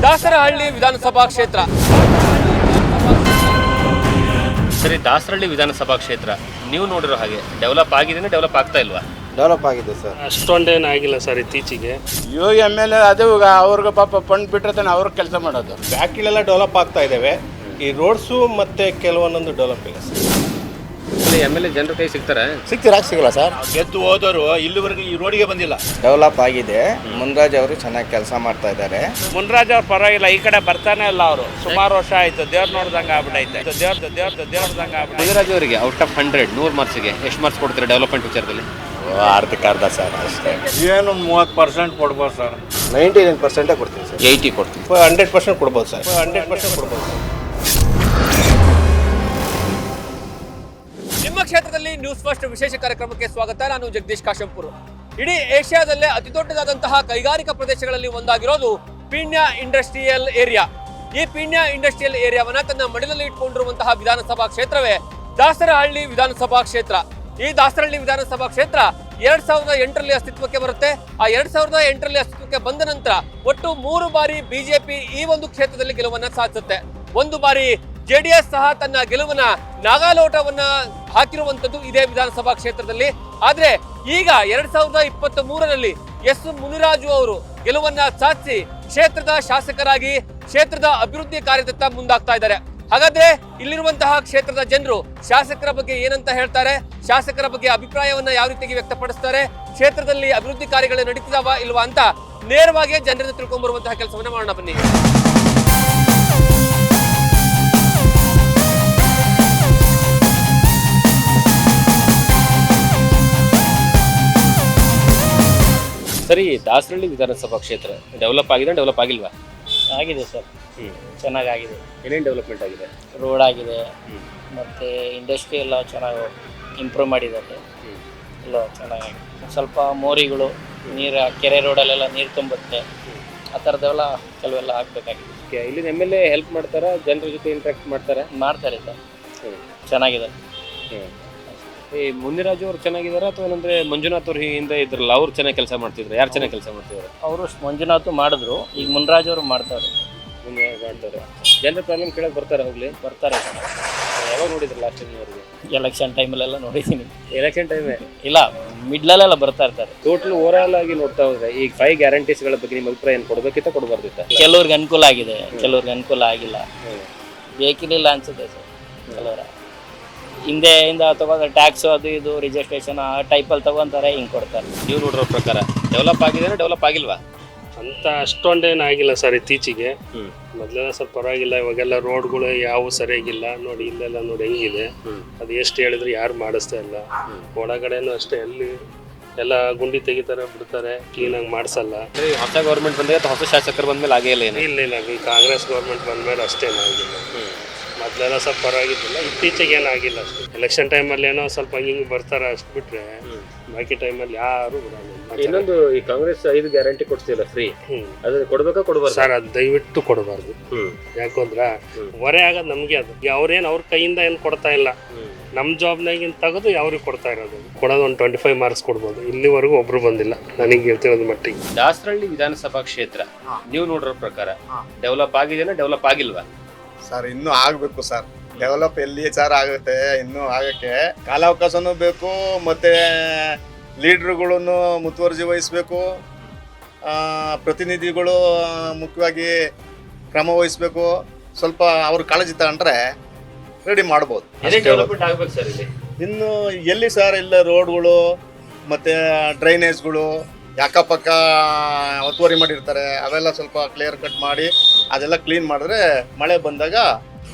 ದಾಸರಹಳ್ಳಿ ವಿಧಾನಸಭಾ ಕ್ಷೇತ್ರ. ಸರಿ, ದಾಸರಹಳ್ಳಿ ವಿಧಾನಸಭಾ ಕ್ಷೇತ್ರ ನೀವು ನೋಡಿರೋ ಹಾಗೆ ಡೆವಲಪ್ ಆಗಿದೆಯಾ, ಡೆವಲಪ್ ಆಗ್ತಾ ಇಲ್ವಾ? ಡೆವಲಪ್ ಆಗಿದೆ ಸರ್. ಅಷ್ಟೊಂದೇನು ಆಗಿಲ್ಲ ಸರ್ ಇತ್ತೀಚೆಗೆ. ಇವಾಗ MLA ಅದು ಅವ್ರಿಗೆ ಪಾಪ ಫಂಡ್ ಬಿಟ್ಟರೆ ತಾನೆ ಅವ್ರ ಕೆಲಸ ಮಾಡೋದು. ಬ್ಯಾಕ್ಲೆಲ್ಲ ಡೆವಲಪ್ ಆಗ್ತಾ ಇದ್ದಾವೆ. ಈ ರೋಡ್ಸು ಮತ್ತು ಕೆಲವೊಂದೊಂದು ಡೆವಲಪ್ ಇಲ್ಲ ಸರ್. MLA ಜನರ ಕೈ ಸಿಗ್ತಾರೆ? ಸಿಗಲ್ಲ ಸರ್. ಗೆದ್ದು ಹೋದವರು ಇಲ್ಲಿವರೆಗೂ ಈ ರೋಡಿಗೆ ಬಂದಿಲ್ಲ. ಡೆವಲಪ್ ಆಗಿದೆ. ಮುನ್ರಾಜ್ ಅವರು ಚೆನ್ನಾಗಿ ಕೆಲಸ ಮಾಡ್ತಾ ಇದ್ದಾರೆ. ಮುನ್ರಾಜ್ ಅವ್ರು ಪರವಾಗಿಲ್ಲ, ಈ ಕಡೆ ಬರ್ತಾನೆ ಇಲ್ಲ ಅವರು. ಸುಮಾರು ವರ್ಷ ಆಯ್ತು, ದೇವ್ರು ನೋಡ್ದಂಗೆ ಆಗ್ಬಿಟ್ಟೈತೆ. ದೇವ್ರದಂಗೆ ಆಗ್ಬಿಟ್ಟೈತೆ. ಮುನಿರಾಜ್ ಅವರಿಗೆ ಔಟ್ ಆಫ್ 100 ಮಾರ್ಕ್ಸ್ಗೆ ಎಷ್ಟು ಮಾರ್ಕ್ಸ್ ಕೊಡ್ತೀರಾ ಡೆವಲಪ್ಮೆಂಟ್ ವಿಚಾರದಲ್ಲಿ? ಅರ್ಧ ಸರ್ ಅಷ್ಟೇ. ಏನು 30% ಕೊಡ್ಬೋದು ಸರ್. 99% ಕೊಡ್ತೀನಿ ಸರ್. 80 ಕೊಡ್ತೀನಿ. 100% ಕೊಡ್ಬೋದು ಸರ್. 100% ಕೊಡ್ಬೋದು ಸರ್. ನಿಮ್ಮ ಕ್ಷೇತ್ರದಲ್ಲಿ ನ್ಯೂಸ್ ಫಸ್ಟ್ ವಿಶೇಷ ಕಾರ್ಯಕ್ರಮಕ್ಕೆ ಸ್ವಾಗತ. ನಾನು ಜಗದೀಶ್ ಕಾಶಂಪುರ್. ಇಡೀ ಏಷ್ಯಾದಲ್ಲೇ ಅತಿ ದೊಡ್ಡದಾದಂತಹ ಕೈಗಾರಿಕಾ ಪ್ರದೇಶಗಳಲ್ಲಿ ಒಂದಾಗಿರೋದು ಪೀಣ್ಯ ಇಂಡಸ್ಟ್ರಿಯಲ್ ಏರಿಯಾ. ಈ ಪೀಣ್ಯ ಇಂಡಸ್ಟ್ರಿಯಲ್ ಏರಿಯಾವನ್ನ ತನ್ನ ಮಡಿಲಲ್ಲಿ ಇಟ್ಕೊಂಡಿರುವಂತಹ ವಿಧಾನಸಭಾ ಕ್ಷೇತ್ರವೇ ದಾಸರಹಳ್ಳಿ ವಿಧಾನಸಭಾ ಕ್ಷೇತ್ರ. ಈ ದಾಸರಹಳ್ಳಿ ವಿಧಾನಸಭಾ ಕ್ಷೇತ್ರ 2008ರಲ್ಲಿ ಅಸ್ತಿತ್ವಕ್ಕೆ ಬರುತ್ತೆ. ಆ 2008ರಲ್ಲಿ ಅಸ್ತಿತ್ವಕ್ಕೆ ಬಂದ ನಂತರ ಒಟ್ಟು 3 ಬಾರಿ ಬಿಜೆಪಿ ಈ ಒಂದು ಕ್ಷೇತ್ರದಲ್ಲಿ ಗೆಲುವನ್ನ ಸಾಧಿಸುತ್ತೆ. ಒಂದು ಬಾರಿ JDS ಸಹ ತನ್ನ ಗೆಲುವನ್ನ ನಾಗಾಲೋಟವನ್ನ ಹಾಕಿರುವಂತದ್ದು ಇದೇ ವಿಧಾನಸಭಾ ಕ್ಷೇತ್ರದಲ್ಲಿ. ಆದ್ರೆ ಈಗ 2023ರಲ್ಲಿ ಮುನಿರಾಜು ಅವರು ಗೆಲುವನ್ನ ಸಾಧಿಸಿ ಕ್ಷೇತ್ರದ ಶಾಸಕರಾಗಿ ಕ್ಷೇತ್ರದ ಅಭಿವೃದ್ಧಿ ಕಾರ್ಯದತ್ತ ಮುಂದಾಗ್ತಾ ಇದ್ದಾರೆ. ಹಾಗಾದ್ರೆ ಇಲ್ಲಿರುವಂತಹ ಕ್ಷೇತ್ರದ ಜನರು ಶಾಸಕರ ಬಗ್ಗೆ ಏನಂತ ಹೇಳ್ತಾರೆ, ಶಾಸಕರ ಬಗ್ಗೆ ಅಭಿಪ್ರಾಯವನ್ನ ಯಾವ ರೀತಿಯಾಗಿ ವ್ಯಕ್ತಪಡಿಸ್ತಾರೆ, ಕ್ಷೇತ್ರದಲ್ಲಿ ಅಭಿವೃದ್ಧಿ ಕಾರ್ಯಗಳು ನಡೀತಿದಾವ ಇಲ್ವಾ ಅಂತ ನೇರವಾಗಿ ಜನರಿಂದ ತಿಳ್ಕೊಂಡ್ ಬರುವಂತಹ ಕೆಲಸವನ್ನ ಮಾಡೋಣ ಬನ್ನಿ. ಸರಿ, ದಾಸರಹಳ್ಳಿ ವಿಧಾನಸಭಾ ಕ್ಷೇತ್ರ ಡೆವಲಪ್ ಆಗಿದೆ, ಡೆವಲಪ್ ಆಗಿಲ್ವಾ? ಆಗಿದೆ ಸರ್, ಚೆನ್ನಾಗಾಗಿದೆ. ಏನೇನು ಡೆವಲಪ್ಮೆಂಟ್ ಆಗಿದೆ? ರೋಡ್ ಆಗಿದೆ, ಮತ್ತು ಇಂಡಸ್ಟ್ರಿ ಎಲ್ಲ ಚೆನ್ನಾಗಿ ಇಂಪ್ರೂವ್ ಮಾಡಿದ್ದಾರೆ. ಎಲ್ಲ ಚೆನ್ನಾಗಿದೆ. ಸ್ವಲ್ಪ ಮೋರಿಗಳು, ನೀರು ಕೆರೆ ರೋಡಲ್ಲೆಲ್ಲ ನೀರು ತುಂಬುತ್ತೆ, ಆ ಥರದ್ದೆಲ್ಲ ಕೆಲವೆಲ್ಲ ಆಗಬೇಕಾಗಿದೆ. ಇಲ್ಲಿನ MLA ಹೆಲ್ಪ್ ಮಾಡ್ತಾರಾ, ಜನರ ಜೊತೆ ಇಂಟ್ರಾಕ್ಟ್ ಮಾಡ್ತಾರೆ ಸರ್. ಚೆನ್ನಾಗಿದೆ. ಈ ಮುನಿರಾಜು ಅವ್ರು ಚೆನ್ನಾಗಿದಾರ ಅಥವಾ ಏನಂದ್ರೆ ಮಂಜುನಾಥ್ ಅವ್ರು ಹಿಂದೆ ಇದ್ರಲ್ಲ ಅವ್ರು ಚೆನ್ನಾಗಿ ಕೆಲಸ ಮಾಡ್ತಿದ್ರು? ಯಾರು ಚೆನ್ನಾಗಿ ಕೆಲಸ ಮಾಡ್ತಿದ್ರು? ಅವರು ಮಂಜುನಾಥ್ ಮಾಡಿದ್ರು, ಈಗ ಮುನ್ರಾಜ್ ಅವರು ಮಾಡ್ತಾರೆ. ಜನರ ಪ್ರಾಬ್ಲಮ್ ಕೇಳಕ್ ಬರ್ತಾರೆ? ಬರ್ತಾರೆ. ಯಾವಾಗ ನೋಡಿದ್ರು ಲಾಸ್ಟ್ ಟೈಮ್ ಅವ್ರಿಗೆ? ಎಲೆಕ್ಷನ್ ಟೈಮಲ್ಲೆಲ್ಲ ನೋಡಿದ್ದೀನಿ. ಎಲೆಕ್ಷನ್ ಟೈಮೇ ಇಲ್ಲ, ಮಿಡ್ಲಲ್ಲೆಲ್ಲ ಬರ್ತಾ ಇರ್ತಾರೆ. ಟೋಟಲ್ ಓವರ್ ಆಲ್ ಆಗಿ ನೋಡ್ತಾ ಹೋದ್ರೆ ಈಗ 5 ಗ್ಯಾರಂಟೀಸ್ಗಳ ಬಗ್ಗೆ ನಿಮ್ಮ ಅಭಿಪ್ರಾಯ ಏನು? ಕೊಡ್ಬೇಕಿತ್ತ, ಕೊಡಬಾರ್ದಿತ್ತ? ಕೆಲವ್ರಿಗೆ ಅನುಕೂಲ ಆಗಿದೆ, ಕೆಲವ್ರಿಗೆ ಅನುಕೂಲ ಆಗಿಲ್ಲ. ಬೇಕಿರಲಿಲ್ಲ ಅನ್ಸುತ್ತೆ ಸರ್. ಕೆಲವರ ಹಿಂದೆಯಿಂದ ತಗೊಂಡ್ರೆ ಟ್ಯಾಕ್ಸು ಅದು ಇದು ರಿಜಿಸ್ಟ್ರೇಷನ್ ಆ ಟೈಪಲ್ಲಿ ತಗೊಂತಾರೆ, ಹಿಂಗೆ ಕೊಡ್ತಾರೆ. ನೀವು ನೋಡಿರೋ ಪ್ರಕಾರ ಡೆವಲಪ್ ಆಗಿದೆಯಾ, ಡೆವಲಪ್ ಆಗಿಲ್ವಾ? ಅಂತ ಅಷ್ಟೊಂದೇನು ಆಗಿಲ್ಲ ಸರ್ ಇತ್ತೀಚೆಗೆ. ಮೊದಲೆಲ್ಲ ಸ್ವಲ್ಪ ಪರವಾಗಿಲ್ಲ. ಇವಾಗೆಲ್ಲ ರೋಡ್ಗಳು ಯಾವು ಸರಿಯಾಗಿಲ್ಲ. ನೋಡಿ ಇಲ್ಲೆಲ್ಲ ನೋಡಿ ಹೆಂಗಿದೆ. ಅದು ಎಷ್ಟು ಹೇಳಿದ್ರು ಯಾರು ಮಾಡಿಸ್ತಾ ಇಲ್ಲ. ಒಳಗಡೆನೂ ಅಷ್ಟೇ, ಎಲ್ಲಿ ಎಲ್ಲ ಗುಂಡಿ ತೆಗಿತಾರೆ, ಬಿಡ್ತಾರೆ, ಕ್ಲೀನಾಗಿ ಮಾಡಿಸಲ್ಲ. ಹೊಸ ಗೌರ್ಮೆಂಟ್ ಬಂದಾಗ ಅಥವಾ ಹೊಸ ಶಾಸಕರು ಬಂದ್ಮೇಲೆ ಆಗೇ ಇಲ್ಲ? ಇಲ್ಲ, ಈ ಕಾಂಗ್ರೆಸ್ ಗೌರ್ಮೆಂಟ್ ಬಂದ್ಮೇಲೆ ಅಷ್ಟೇನಾಗಿಲ್ಲ. ಮೊದಲೆಲ್ಲ ಸ್ವಲ್ಪ ಪರವಾಗಿದ್ದಿಲ್ಲ, ಇತ್ತೀಚೆಗೆ ಏನಾಗಿಲ್ಲ ಅಷ್ಟೇ. ಎಲೆಕ್ಷನ್ ಟೈಮಲ್ಲಿ ಏನೋ ಸ್ವಲ್ಪ ಹಿಂಗೆ ಬರ್ತಾರೆ ಅಷ್ಟು ಬಿಟ್ರೆ ಬಾಕಿ ಟೈಮಲ್ಲಿ ಯಾರು ಬಿಡಲ್ಲ. ಇನ್ನೊಂದು, ಈ ಕಾಂಗ್ರೆಸ್ 5 ಗ್ಯಾರಂಟಿ ಕೊಡ್ತಿಲ್ಲ ಫ್ರೀ, ಅದು ಕೊಡ್ಬೇಕಾ ಕೊಡಬಾರ್ದು? ಸರ್, ಅದು ದಯವಿಟ್ಟು ಕೊಡಬಾರ್ದು. ಯಾಕಂದ್ರ ಹೊರೆ ಆಗೋದು ನಮಗೆ. ಅದು ಅವ್ರೇನು ಅವ್ರ ಕೈಯಿಂದ ಏನು ಕೊಡ್ತಾ ಇಲ್ಲ, ನಮ್ಮ ಜಾಬ್ನಾಗಿಂತ ತೆಗೆದು ಅವ್ರಿಗೆ ಕೊಡ್ತಾ ಇರೋದು. ಕೊಡೋದು ಒಂದು 25 ಮಾರ್ಕ್ಸ್ ಕೊಡ್ಬೋದು. ಇಲ್ಲಿವರೆಗೂ ಒಬ್ರು ಬಂದಿಲ್ಲ ನನಗೆ ತಿಳಿದ ಮಟ್ಟಿಗೆ. ದಾಸರಹಳ್ಳಿ ವಿಧಾನಸಭಾ ಕ್ಷೇತ್ರ ನೀವು ನೋಡಿರೋ ಪ್ರಕಾರ ಡೆವಲಪ್ ಆಗಿದೆಯಾ, ಡೆವಲಪ್ ಆಗಿಲ್ವಾ? ಸರ್, ಇನ್ನೂ ಆಗಬೇಕು ಸರ್. ಡೆವಲಪ್ ಎಲ್ಲಿ ಸರ್ ಆಗುತ್ತೆ? ಇನ್ನೂ ಆಗಕ್ಕೆ ಕಾಲಾವಕಾಶನೂ ಬೇಕು, ಮತ್ತು ಲೀಡ್ರುಗಳನ್ನು ಮುತುವರ್ಜಿ ವಹಿಸಬೇಕು, ಪ್ರತಿನಿಧಿಗಳು ಮುಖ್ಯವಾಗಿ ಕ್ರಮ ವಹಿಸಬೇಕು. ಸ್ವಲ್ಪ ಅವ್ರ ಕಾಳಜಿ ತಗೊಂಡ್ರೆ ರೆಡಿ ಮಾಡ್ಬೋದು. ಡೆವಲಪ್ಮೆಂಟ್ ಆಗ್ಬೇಕು ಸರ್ ಇಲ್ಲಿ. ಇನ್ನು ಎಲ್ಲಿ ಸರ್? ಇಲ್ಲ ರೋಡ್ಗಳು ಮತ್ತು ಡ್ರೈನೇಜ್ಗಳು ಅಕ್ಕಪಕ್ಕ ಒತ್ತುವರಿ ಮಾಡಿರ್ತಾರೆ, ಅವೆಲ್ಲ ಸ್ವಲ್ಪ ಕ್ಲಿಯರ್ ಕಟ್ ಮಾಡಿ ಅದೆಲ್ಲ ಕ್ಲೀನ್ ಮಾಡಿದ್ರೆ ಮಳೆ ಬಂದಾಗ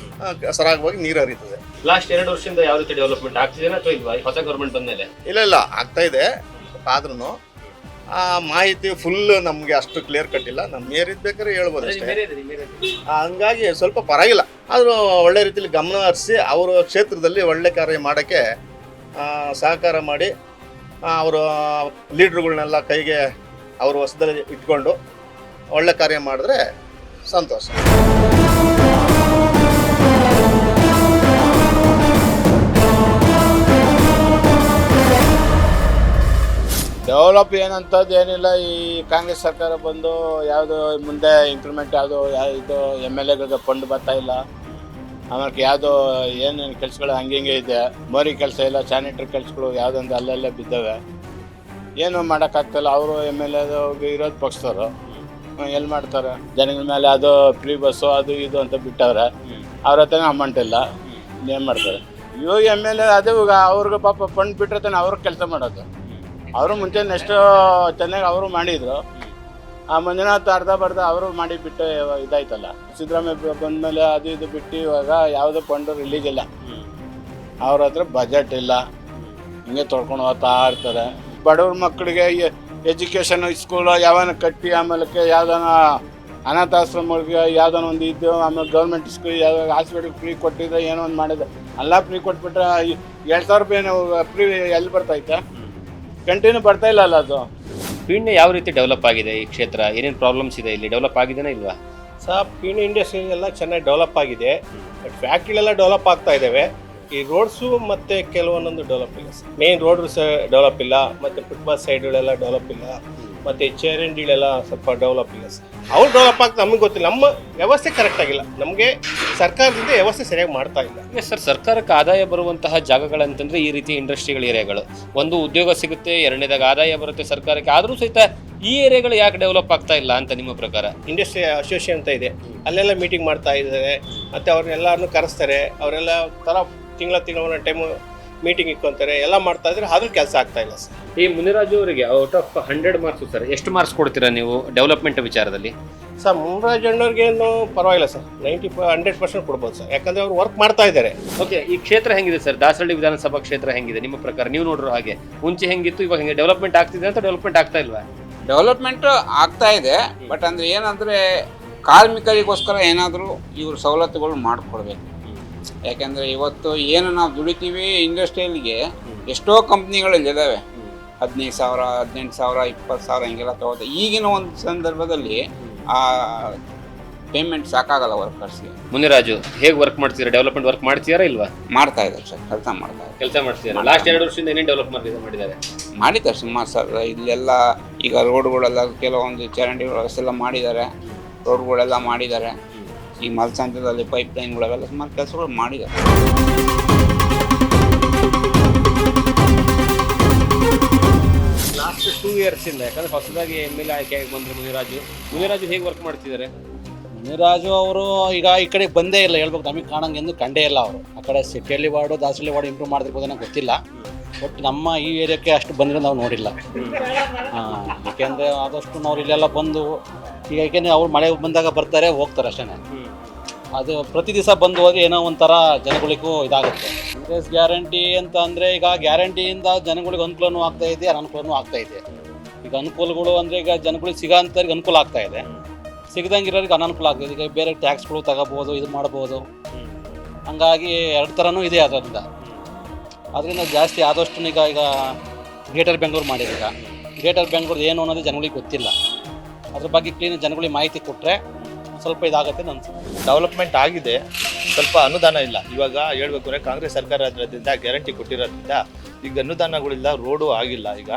ಸರಾಗವಾಗಿ ನೀರು ಹರಿತದೆ. ಲಾಸ್ಟ್ 2 ವರ್ಷದಿಂದ ಯಾವ ರೀತಿ ಡೆವಲಪ್ಮೆಂಟ್ ಆಗ್ತಿದೆಯಾ ಅಥವಾ ಇಲ್ವಾ ಹೊಸ ಗೌರ್ಮೆಂಟ್ ಬಂದ್ಮೇಲೆ? ಇಲ್ಲ ಆಗ್ತಾ ಇದೆ. ಆದ್ರೂ ಆ ಮಾಹಿತಿ ಫುಲ್ ನಮಗೆ ಅಷ್ಟು ಕ್ಲಿಯರ್ ಕಟ್ ಇಲ್ಲ. ನಮ್ಮ ಮೇರಿದ್ ಬೇಕಾದ್ರೆ ಹೇಳ್ಬೋದು ಅಷ್ಟೇ. ಹಂಗಾಗಿ ಸ್ವಲ್ಪ ಪರವಾಗಿಲ್ಲ. ಆದರೂ ಒಳ್ಳೆ ರೀತಿಯಲ್ಲಿ ಗಮನ ಹರಿಸಿ ಅವರ ಕ್ಷೇತ್ರದಲ್ಲಿ ಒಳ್ಳೆ ಕಾರ್ಯ ಮಾಡೋಕ್ಕೆ ಸಹಕಾರ ಮಾಡಿ ಅವರು ಲೀಡ್ರುಗಳನ್ನೆಲ್ಲ ಕೈಗೆ ಅವ್ರ ವಶದಲ್ಲಿ ಇಟ್ಕೊಂಡು ಒಳ್ಳೆ ಕಾರ್ಯ ಮಾಡಿದ್ರೆ ಸಂತೋಷ. ಡೆವಲಪ್ ಏನಂತದ್ದು ಏನಿಲ್ಲ. ಈ ಕಾಂಗ್ರೆಸ್ ಸರ್ಕಾರ ಬಂದು ಯಾವುದು ಮುಂದೆ ಇಂಕ್ರಿಮೆಂಟ್ ಯಾವುದು ಇದು MLAಗಳಿಗೆ ಫಂಡ್ ಬರ್ತಾ ಇಲ್ಲ. ಆಮೇಲೆ ಯಾವುದು ಏನೇನು ಕೆಲಸಗಳು ಹಂಗೆ ಇದೆ. ಮೋರಿ ಕೆಲಸ ಇಲ್ಲ, ಸ್ಯಾನಿಟರಿ ಕೆಲಸಗಳು ಯಾವುದೊಂದು ಅಲ್ಲಲ್ಲೇ ಬಿದ್ದವೆ. ಏನು ಮಾಡೋಕ್ಕಾಗ್ತಾಯಿಲ್ಲ. ಅವರು MLA ಇರೋದು ಪಕ್ಷದವರು ಎಲ್ಲಿ ಮಾಡ್ತಾರೆ? ಜನಗಳ ಮೇಲೆ ಅದು ಫ್ರೀ ಬಸ್ಸು ಅದು ಇದು ಅಂತ ಬಿಟ್ಟವ್ರೆ. ಅವ್ರ ಹತ್ರ ಅಮೌಂಟ್ ಇಲ್ಲ, ಏನು ಮಾಡ್ತಾರೆ? ಇವಾಗ MLA ಅದೇ ಅವ್ರಿಗೆ ಪಾಪ ಫಂಡ್ ಬಿಟ್ಟರೆ ತಾನೆ ಅವ್ರಿಗೆ ಕೆಲಸ ಮಾಡೋದು. ಅವರು ಮುಂಚೆ ನೆಕ್ಸ್ಟು ಚೆನ್ನಾಗಿ ಅವರು ಮಾಡಿದರು. ಆ ಮಂಜುನಾಥ್ ಅರ್ಧ ಬರ್ಧ ಅವರು ಮಾಡಿ ಬಿಟ್ಟು ಇದಾಯ್ತಲ್ಲ. ಸಿದ್ದರಾಮಯ್ಯ ಬಂದಮೇಲೆ ಅದು ಇದು ಬಿಟ್ಟು ಇವಾಗ ಯಾವುದೇ ಫಂಡು ರಿಲೀಸ್ ಇಲ್ಲ. ಅವ್ರ ಹತ್ರ ಬಜೆಟ್ ಇಲ್ಲ, ಹಿಂಗೆ ತೊಳ್ಕೊಂಡು ಹೋಗ್ತಾ ಇರ್ತಾರೆ. ಬಡವ್ರ ಮಕ್ಕಳಿಗೆ ಎಜುಕೇಷನ್ ಸ್ಕೂಲ್ ಯಾವನ ಕಟ್ಟಿ ಆಮೇಲೆ ಯಾವ್ದಾನ ಅನಾಥಾಶ್ರಮಗಳಿಗೆ ಯಾವ್ದಾನ ಒಂದು ಇದ್ದು ಆಮೇಲೆ ಗೌರ್ಮೆಂಟ್ ಸ್ಕೂಲ್ ಯಾವ ಹಾಸ್ಪಿಟಲ್ ಫ್ರೀ ಕೊಟ್ಟಿದ್ರೆ ಏನೋ ಒಂದು ಮಾಡಿದೆ. ಎಲ್ಲ ಫ್ರೀ ಕೊಟ್ಬಿಟ್ರೆ 2,000 ರೂಪಾಯಿ ಫ್ರೀ ಎಲ್ಲಿ ಬರ್ತೈತೆ? ಕಂಟಿನ್ಯೂ ಬರ್ತಾ ಇಲ್ಲ ಅಲ್ಲ ಅದು. ಪೀಣ್ಯ ಯಾವ ರೀತಿ ಡೆವಲಪ್ ಆಗಿದೆ ಈ ಕ್ಷೇತ್ರ? ಏನೇನು ಪ್ರಾಬ್ಲಮ್ಸ್ ಇದೆ ಇಲ್ಲಿ? ಡೆವಲಪ್ ಆಗಿದೆನಾ ಇಲ್ವಾ? ಪೀಣ್ಯ ಇಂಡಸ್ಟ್ರಿ ಎಲ್ಲ ಚೆನ್ನಾಗಿ ಡೆವಲಪ್ ಆಗಿದೆ. ಬಟ್ ಫ್ಯಾಕ್ಟ್ರಿಗಳೆಲ್ಲ ಡೆವಲಪ್ ಆಗ್ತಾ ಇದ್ದಾವೆ. ಈ ರೋಡ್ಸು ಮತ್ತು ಕೆಲವೊಂದೊಂದು ಡೆವಲಪ್ ಇಲ್ಲ ಸರ್. ಮೇನ್ ರೋಡ್ ಡೆವಲಪ್ ಇಲ್ಲ, ಮತ್ತು ಫುಟ್ಪಾತ್ ಸೈಡ್ಗಳೆಲ್ಲ ಡೆವಲಪ್ ಇಲ್ಲ, ಮತ್ತು ಚೇರಂಡಿಗಳೆಲ್ಲ ಸ್ವಲ್ಪ ಡೆವಲಪ್ ಇಲ್ಲ ಸರ್. ಅವ್ರು ಡೆವಲಪ್ ಆಗ್ತಾ ನಮಗೆ ಗೊತ್ತಿಲ್ಲ. ನಮ್ಮ ವ್ಯವಸ್ಥೆ ಕರೆಕ್ಟಾಗಿಲ್ಲ. ನಮಗೆ ಸರ್ಕಾರದಿಂದ ವ್ಯವಸ್ಥೆ ಸರಿಯಾಗಿ ಮಾಡ್ತಾ ಇಲ್ಲ. ಎಸ್ ಸರ್, ಸರ್ಕಾರಕ್ಕೆ ಆದಾಯ ಬರುವಂತಹ ಜಾಗಗಳಂತಂದ್ರೆ ಈ ರೀತಿ ಇಂಡಸ್ಟ್ರಿಯಲ್ ಏರಿಯಾಗಳು. ಒಂದು ಉದ್ಯೋಗ ಸಿಗುತ್ತೆ, ಎರಡನೇದಾಗ ಆದಾಯ ಬರುತ್ತೆ ಸರ್ಕಾರಕ್ಕೆ. ಆದರೂ ಸಹಿತ ಈ ಏರಿಯಾಗಳು ಯಾಕೆ ಡೆವಲಪ್ ಆಗ್ತಾ ಇಲ್ಲ ಅಂತ ನಿಮ್ಮ ಪ್ರಕಾರ? ಇಂಡಸ್ಟ್ರಿ ಅಸೋಸಿಯೇಷನ್ ಅಂತ ಇದೆ, ಅಲ್ಲೆಲ್ಲ ಮೀಟಿಂಗ್ ಮಾಡ್ತಾ ಇದ್ದಾರೆ. ಮತ್ತು ಅವ್ರನ್ನೆಲ್ಲರನ್ನೂ ಕರೆಸ್ತಾರೆ. ಅವರೆಲ್ಲ ಥರ ತಿಂಗಳ ಒಂದೊಂದು ಟೈಮು ಮೀಟಿಂಗ್ ಇಟ್ಕೊತಾರೆ, ಎಲ್ಲ ಮಾಡ್ತಾ ಇದ್ರೆ ಆದರೂ ಕೆಲಸ ಆಗ್ತಾ ಇಲ್ಲ ಸರ್. ಈ ಮುನಿರಾಜು ಅವರಿಗೆ ಔಟ್ ಆಫ್ 100 ಮಾರ್ಕ್ಸ್ ಸರ್ ಎಷ್ಟು ಮಾರ್ಕ್ಸ್ ಕೊಡ್ತೀರಾ ನೀವು ಡೆವಲಪ್ಮೆಂಟ್ ವಿಚಾರದಲ್ಲಿ? ಸರ್ ಮುನಿರಾಜು ಅಣ್ಣವ್ರಿಗೇನು ಪರವಾಗಿಲ್ಲ ಸರ್, 100% ಕೊಡ್ಬೋದು ಸರ್. ಯಾಕಂದರೆ ಅವ್ರು ವರ್ಕ್ ಮಾಡ್ತಾ ಇದ್ದಾರೆ. ಓಕೆ, ಈ ಕ್ಷೇತ್ರ ಹೆಂಗಿದೆ ಸರ್? ದಾಸರಳ್ಳಿ ವಿಧಾನಸಭಾ ಕ್ಷೇತ್ರ ಹೆಂಗಿದೆ ನಿಮ್ಮ ಪ್ರಕಾರ? ನೀವು ನೋಡಿರೋ ಹಾಗೆ ಮುಂಚೆ ಹೆಂಗಿತ್ತು, ಇವಾಗ ಹೆಂಗೆ ಡೆವಲಪ್ಮೆಂಟ್ ಆಗ್ತಿದೆ ಅಂತ? ಡೆವಲಪ್ಮೆಂಟ್ ಆಗ್ತಾ ಇಲ್ವಾ? ಡೆವಲಪ್ಮೆಂಟ್ ಆಗ್ತಾ ಇದೆ. ಬಟ್ ಅಂದರೆ ಏನಂದರೆ ಕಾರ್ಮಿಕರಿಗೋಸ್ಕರ ಏನಾದರೂ ಇವರು ಸವಲತ್ತುಗಳು ಮಾಡಿಕೊಡ್ಬೇಕು. ಯಾಕೆಂದರೆ ಇವತ್ತು ಏನು ನಾವು ದುಡಿತೀವಿ ಇಂಡಸ್ಟ್ರಿಯಲ್ಗೆ ಎಷ್ಟೋ ಕಂಪ್ನಿಗಳಿದ್ದಾವೆ. 15,000, 18,000, 20,000 ಹಿಂಗೆಲ್ಲ ತಗೋತಾರೆ. ಈಗಿನ ಒಂದು ಸಂದರ್ಭದಲ್ಲಿ ಆ ಪೇಮೆಂಟ್ ಸಾಕಾಗಲ್ಲ ವರ್ಕರ್ಸ್ಗೆ. ಮುನಿರಾಜು ಹೇಗೆ ವರ್ಕ್ ಮಾಡ್ತೀರಾ? ಡೆವಲಪ್ಮೆಂಟ್ ವರ್ಕ್ ಮಾಡ್ತೀರಾ ಇಲ್ವಾ? ಮಾಡ್ತಾ ಇದ್ದಾರೆ ಸರ್, ಕೆಲಸ ಮಾಡ್ತಾ ಇದ್ದಾರೆ. ಕೆಲಸ ಮಾಡ್ತೀರಾ? ಲಾಸ್ಟ್ 2 ವರ್ಷದಿಂದ ಏನೇನು ಡೆವಲಪ್ ಮಾಡಿದ್ದಾರೆ? ಮಾಡಿದ್ದಾರೆ ಸುಮಾರು ಸರ್. ಇಲ್ಲೆಲ್ಲ ಈಗ ರೋಡ್ಗಳೆಲ್ಲ ಕೆಲವೊಂದು ಚರಂಡಿ ವ್ಯವಸ್ಥೆ ಎಲ್ಲ ಮಾಡಿದ್ದಾರೆ, ರೋಡ್ಗಳೆಲ್ಲ ಮಾಡಿದ್ದಾರೆ. ಈ ಮಲ್ಸಂದ್ರದಲ್ಲಿ ಪೈಪ್ ಲೈನ್ಗಳೆಲ್ಲ ಸುಮಾರು ಕೆಲಸಗಳು ಮಾಡಿದ್ದಾರೆ. ಲಾಸ್ಟ್ 2 ಇಯರ್ಸಿಂದ, ಯಾಕಂದ್ರೆ ಹೊಸದಾಗಿ MLA ಆಯ್ಕೆಯಾಗಿ ಬಂದರು ಮುನಿರಾಜು ಹೇಗೆ ವರ್ಕ್ ಮಾಡ್ತಿದ್ದಾರೆ? ಮುನಿರಾಜು ಅವರು ಈಗ ಈ ಕಡೆ ಬಂದೇ ಇಲ್ಲ, ಹೇಳ್ಬೇಕು. ನಮಗೆ ಕಾಣಂಗೆ ಎಂದು ಕಂಡೇ ಇಲ್ಲ ಅವರು. ಆ ಕಡೆ ಸಿಟಿಯಲ್ಲಿ ವಾರ್ಡು ದಾಸರಳ್ಳಿ ವಾರ್ಡು ಇಂಪ್ರೂವ್ ಮಾಡಿರ್ಬೋದು ನನಗೆ ಗೊತ್ತಿಲ್ಲ. ಬಟ್ ನಮ್ಮ ಈ ಏರಿಯಾಕ್ಕೆ ಅಷ್ಟು ಬಂದರೆ ನಾವು ನೋಡಿಲ್ಲ. ಏಕೆಂದರೆ ಆದಷ್ಟು ನಾವು ಇಲ್ಲೆಲ್ಲ ಬಂದು ಈಗ ಏಕೆಂದರೆ ಅವ್ರು ಮಳೆ ಬಂದಾಗ ಬರ್ತಾರೆ ಹೋಗ್ತಾರೆ ಅಷ್ಟೇ. ಅದು ಪ್ರತಿ ದಿವಸ ಬಂದು ಹೋಗಿ ಏನೋ ಒಂಥರ ಜನಗಳಿಗೂ ಇದಾಗುತ್ತೆ. ಕಾಂಗ್ರೆಸ್ ಗ್ಯಾರಂಟಿ ಅಂತ ಅಂದರೆ ಈಗ ಗ್ಯಾರಂಟಿಯಿಂದ ಜನಗಳಿಗೆ ಅನುಕೂಲನೂ ಆಗ್ತಾ ಇದೆ, ಅನನುಕೂಲನೂ ಆಗ್ತಾ ಇದೆ. ಈಗ ಅನುಕೂಲಗಳು ಅಂದರೆ ಈಗ ಜನಗಳಿಗೆ ಸಿಗೋಂಥವ್ರಿಗೆ ಅನುಕೂಲ ಆಗ್ತಾ ಇದೆ, ಸಿಗದಂಗೆ ಇರೋರಿಗೆ ಅನನುಕೂಲ ಆಗ್ತದೆ. ಈಗ ಬೇರೆ ಟ್ಯಾಕ್ಸ್ಗಳು ತಗೋಬೋದು, ಇದು ಮಾಡ್ಬೋದು. ಹಂಗಾಗಿ 2 ಥರನೂ ಇದೆ ಅದರಿಂದ ಜಾಸ್ತಿ ಆದಷ್ಟು ಈಗ ಗ್ರೇಟರ್ ಬೆಂಗಳೂರು ಮಾಡಿದೆ. ಈಗ ಗ್ರೇಟರ್ ಬೆಂಗಳೂರು ಏನು ಅನ್ನೋದು ಜನಗಳಿಗೆ ಗೊತ್ತಿಲ್ಲ. ಅದ್ರ ಬಗ್ಗೆ ಕ್ಲೀನ್ ಜನಗಳಿಗೆ ಮಾಹಿತಿ ಕೊಟ್ಟರೆ ಸ್ವಲ್ಪ ಇದಾಗುತ್ತೆ ಅಂತ ಅನ್ಸುತ್ತೆ. ಡೆವಲಪ್ಮೆಂಟ್ ಆಗಿದೆ, ಸ್ವಲ್ಪ ಅನುದಾನ ಇಲ್ಲ. ಇವಾಗ ಹೇಳ್ಬೇಕು ಅಂದರೆ ಕಾಂಗ್ರೆಸ್ ಸರ್ಕಾರ ಅದರಿಂದ ಗ್ಯಾರಂಟಿ ಕೊಟ್ಟಿರೋದ್ರಿಂದ ಈಗ ಅನುದಾನಗಳಿಲ್ಲ, ರೋಡು ಆಗಿಲ್ಲ. ಈಗ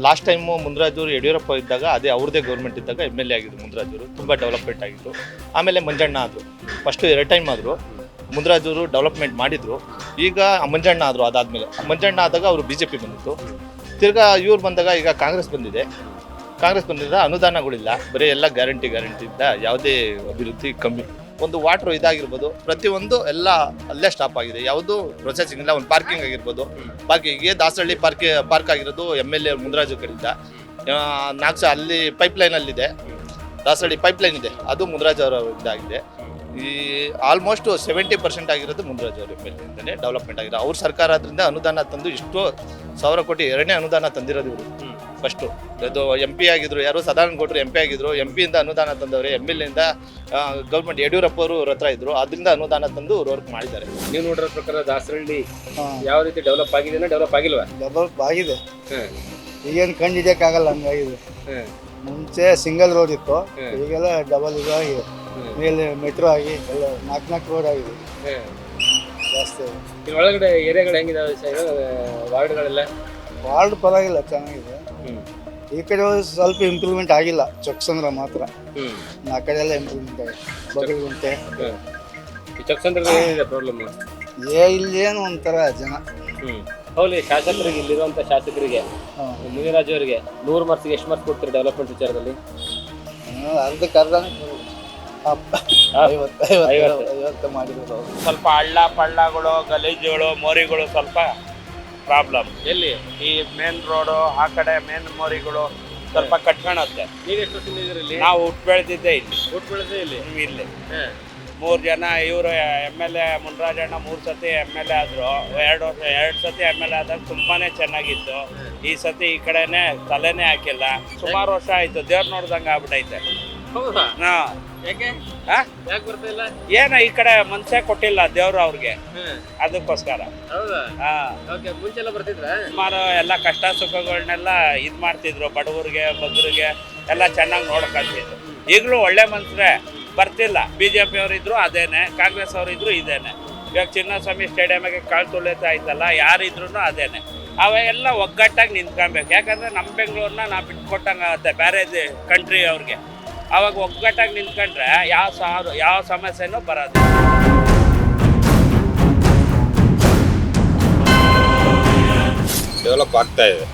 ಲಾಸ್ಟ್ ಟೈಮು ಮುನಿರಾಜು ಯಡಿಯೂರಪ್ಪ ಇದ್ದಾಗ ಅದೇ ಅವ್ರದ್ದೇ ಗೌರ್ಮೆಂಟ್ ಇದ್ದಾಗ MLA ಆಗಿದ್ದು ಮುನಿರಾಜು, ತುಂಬ ಡೆವಲಪ್ಮೆಂಟ್ ಆಗಿತ್ತು. ಆಮೇಲೆ ಮಂಜಣ್ಣ ಆದರು, ಫಸ್ಟು 2 ಟೈಮ್ ಆದರು. ಮುನಿರಾಜು ಡೆವಲಪ್ಮೆಂಟ್ ಮಾಡಿದರು. ಈಗ ಮಂಜಣ್ಣ ಆದರು. ಅದಾದಮೇಲೆ ಮಂಜಣ್ಣ ಆದಾಗ ಅವರು BJP ಬಂದಿತ್ತು. ತಿರ್ಗಾ ಇವ್ರು ಬಂದಾಗ ಈಗ ಕಾಂಗ್ರೆಸ್ ಬಂದಿದೆ. ಕಾಂಗ್ರೆಸ್ ಬಂದಿದ್ದ ಅನುದಾನಗಳಿಲ್ಲ, ಬರೀ ಎಲ್ಲ ಗ್ಯಾರಂಟಿಯಿಂದ ಯಾವುದೇ ಅಭಿವೃದ್ಧಿ ಕಮ್ಮಿ. ಒಂದು ವಾಟ್ರು ಇದಾಗಿರ್ಬೋದು, ಪ್ರತಿಯೊಂದು ಎಲ್ಲ ಅಲ್ಲೇ ಸ್ಟಾಪ್ ಆಗಿದೆ, ಯಾವುದೂ ಪ್ರೊಸೆಸಿಂಗ್ ಇಲ್ಲ. ಒಂದು ಪಾರ್ಕಿಂಗ್ ಆಗಿರ್ಬೋದು, ಪಾರ್ಕಿಂಗ್ಗೆ ದಾಸರಳ್ಳಿ ಪಾರ್ಕ್ ಆಗಿರೋದು MLA ಮುನಿರಾಜು ಕಡೆಯಿಂದ. 4 ಅಲ್ಲಿ ಪೈಪ್ಲೈನಲ್ಲಿದೆ, ದಾಸರಳ್ಳಿ ಪೈಪ್ಲೈನ್ ಇದೆ, ಅದು ಮುನಿರಾಜು ಅವರ ಇದಾಗಿದೆ. ಈ ಆಲ್ಮೋಸ್ಟ್ 70% ಆಗಿರೋದು ಮುನಿರಾಜು ಅವ್ರ MLA ಡೆವಲಪ್ಮೆಂಟ್ ಆಗಿದೆ. ಅವ್ರ ಸರ್ಕಾರ ಅದರಿಂದ ಅನುದಾನ ತಂದು ಇಷ್ಟು 1,000 ಕೋಟಿ 2ನೇ ಅನುದಾನ ತಂದಿರೋದು ಇವರು. ಫಸ್ಟು ಅದು MP ಆಗಿದ್ರು, ಯಾರು ಸದಾನಂದ ಗೌಡರು MP ಆಗಿದ್ರು, MP ಇಂದ ಅನುದಾನ ತಂದವ್ರೆ. MLA ಗೌರ್ಮೆಂಟ್ ಯಡಿಯೂರಪ್ಪ ಅವರು ಅವ್ರ ಹತ್ರ ಇದ್ರು, ಅದರಿಂದ ಅನುದಾನ ತಂದು ಅವ್ರು ವರ್ಕ್ ಮಾಡಿದ್ದಾರೆ. ನೀವು ನೋಡಿರೋ ಪ್ರಕಾರ ದಾಸರಳ್ಳಿ ಯಾವ ರೀತಿ ಡೆವಲಪ್ ಆಗಿದೆ, ಡೆವಲಪ್ ಆಗಿಲ್ವಾ? ಡೆವಲಪ್ ಆಗಿದೆ, ಈಗೇನು ಕಂಡು ಹಿಡಿಯೋಕ್ಕಾಗಲ್ಲ, ಹಂಗಾಗಿದೆ. ಮುಂಚೆ ಸಿಂಗಲ್ ರೋಡ್ ಇತ್ತು, ಈಗೆಲ್ಲ ಡಬಲ್ ಇದಾಗಿದೆ. ಮೇಲೆ ಮೆಟ್ರೋ ಆಗಿ ಎಲ್ಲ 4 ರೋಡ್ ಆಗಿದೆ ಜಾಸ್ತಿ. ಒಳಗಡೆ ಏರಿಯಾಗಳು ಹೆಂಗಿದಾವೆ ವಾರ್ಡ್ಗಳೆಲ್ಲ? ವಾರ್ಡ್ ಪರವಾಗಿಲ್ಲ, ಚೆನ್ನಾಗಿದೆ. ಈ ಕಡೆ ಸ್ವಲ್ಪ ಇಂಪ್ರೂವ್ಮೆಂಟ್ ಆಗಿಲ್ಲ, ಚೊಕ್ಸಂದ್ರ ಮಾತ್ರ. ಆ ಕಡೆ ಎಲ್ಲ ಇಂಪ್ರೂವ್ಮೆಂಟ್ ಆಗಿದೆ. ಬಗಲ್ಗುಂಟೆ ಈ ಚಕ್ಸಂದ್ರ ಏನಿದೆ ಪ್ರಾಬ್ಲಮ್? ಇಲ್ಲೇನು ಒಂಥರ ಜನ. ಹೌದು, ಶಾಸಕರಿಗೆ ಇಲ್ಲಿರುವಂತ ಶಾಸಕರಿಗೆ ಮುನಿರಾಜು ಅವರಿಗೆ 100 ಮಾರ್ಕ್ಸ್ಗೆ ಎಷ್ಟು ಮಾರ್ಕ್ಸ್ ಕೊಡ್ತೀರಿ ಡೆವಲಪ್ಮೆಂಟ್ ವಿಚಾರದಲ್ಲಿ? ಅರ್ಧಕ್ಕೆ ಅರ್ಧ 50 ಮಾಡಿರೋದು. ಸ್ವಲ್ಪ ಹಳ್ಳ ಪಳ್ಳಗಳು, ಗಲೀಜುಗಳು, ಮೋರಿಗಳು ಸ್ವಲ್ಪ ಪ್ರಾಬ್ಲಮ್. ಎಲ್ಲಿ? ಈ ಮೇನ್ ರೋಡು ಆ ಕಡೆ ಮೇನ್ ಮೋರಿಗಳು ಸ್ವಲ್ಪ ಕಟ್ಕೊಳತ್ತೆ. ನೀವು ಎಷ್ಟು ವರ್ಷದಿಂದ ಇದ್ದೀರಿ ಇಲ್ಲಿ? ನಾವು ಹುಟ್ಟು ಬೆಳೆದಿದ್ದೆ ಇಲ್ಲಿ. ಹುಟ್ಟು ಬೆಳೆದೇ ಇಲ್ಲಿ? ಇಲ್ಲಿ 3 ಜನ ಇವರು MLA ಮುನ್ರಾಜಣ್ಣ 3 ಸತಿ MLA ಆದ್ರು. 2 ಸತಿ MLA ಆದಾಗ ತುಂಬಾನೇ ಚೆನ್ನಾಗಿತ್ತು. ಈ ಸತಿ ಈ ಕಡೆನೆ ತಲೆನೇ ಹಾಕಿಲ್ಲ. ಸುಮಾರು ವರ್ಷ ಆಯ್ತು, ದೇವ್ರು ನೋಡ್ದಂಗೆ ಆಗ್ಬಿಟ್ಟೈತೆ. ಹೌದಾ? ಯಾಕೆ ಯಾಕೆ ಬರ್ತಾ ಇಲ್ಲ? ಏನ ಈ ಕಡೆ ಮನ್ಸೇ ಕೊಟ್ಟಿಲ್ಲ ದೇವ್ರು ಅವ್ರಿಗೆ, ಅದಕ್ಕೋಸ್ಕರ. ಹೌದಾ? ಓಕೆ. ಮುಂಚೆ ಎಲ್ಲ ಬರ್ತಿದ್ರ? ಸುಮಾರು ಎಲ್ಲ ಕಷ್ಟ ಸುಖಗಳನ್ನೆಲ್ಲ ಇದ್ ಮಾಡ್ತಿದ್ರು, ಬಡವರಿಗೆ ಬಗ್ಗರಿಗೆ ಎಲ್ಲ ಚೆನ್ನಾಗಿ ನೋಡ್ಕೊಳ್ತಿದ್ರು. ಈಗಲೂ ಒಳ್ಳೆ ಮನ್ಸ್ರೆ ಬರ್ತಿಲ್ಲ. BJP ಅವರಿದ್ರು ಅದೇನೆ, ಕಾಂಗ್ರೆಸ್ ಅವರಿದ್ರು ಇದೇನೆ. ಇವಾಗ ಚಿನ್ನಸ್ವಾಮಿ ಸ್ಟೇಡಿಯಮ್ಗೆ ಕಾಳು ತುಳಿತಾ ಆಯ್ತಲ್ಲ, ಯಾರಿದ್ರು ಅದೇನೆ. ಅವೆಲ್ಲ ಒಗ್ಗಟ್ಟಾಗಿ ನಿಂತ್ಕೊಬೇಕು. ಯಾಕಂದ್ರೆ ನಮ್ಮ ಬೆಂಗಳೂರನ್ನ ನಾವು ಬಿಟ್ಕೊಟ್ಟಂಗಾಗತ್ತೆ ಬೇರೆ ಕಂಟ್ರಿ ಅವ್ರಿಗೆ. ಅವಾಗ ಒಗ್ಗಟ್ಟಾಗಿ ನಿಂತ್ಕೊಂಡ್ರೆ ಯಾವ ಸಮಸ್ಯೆನೂ ಬರೋದು. ಡೆವಲಪ್ ಆಗ್ತಾ ಇದೆ.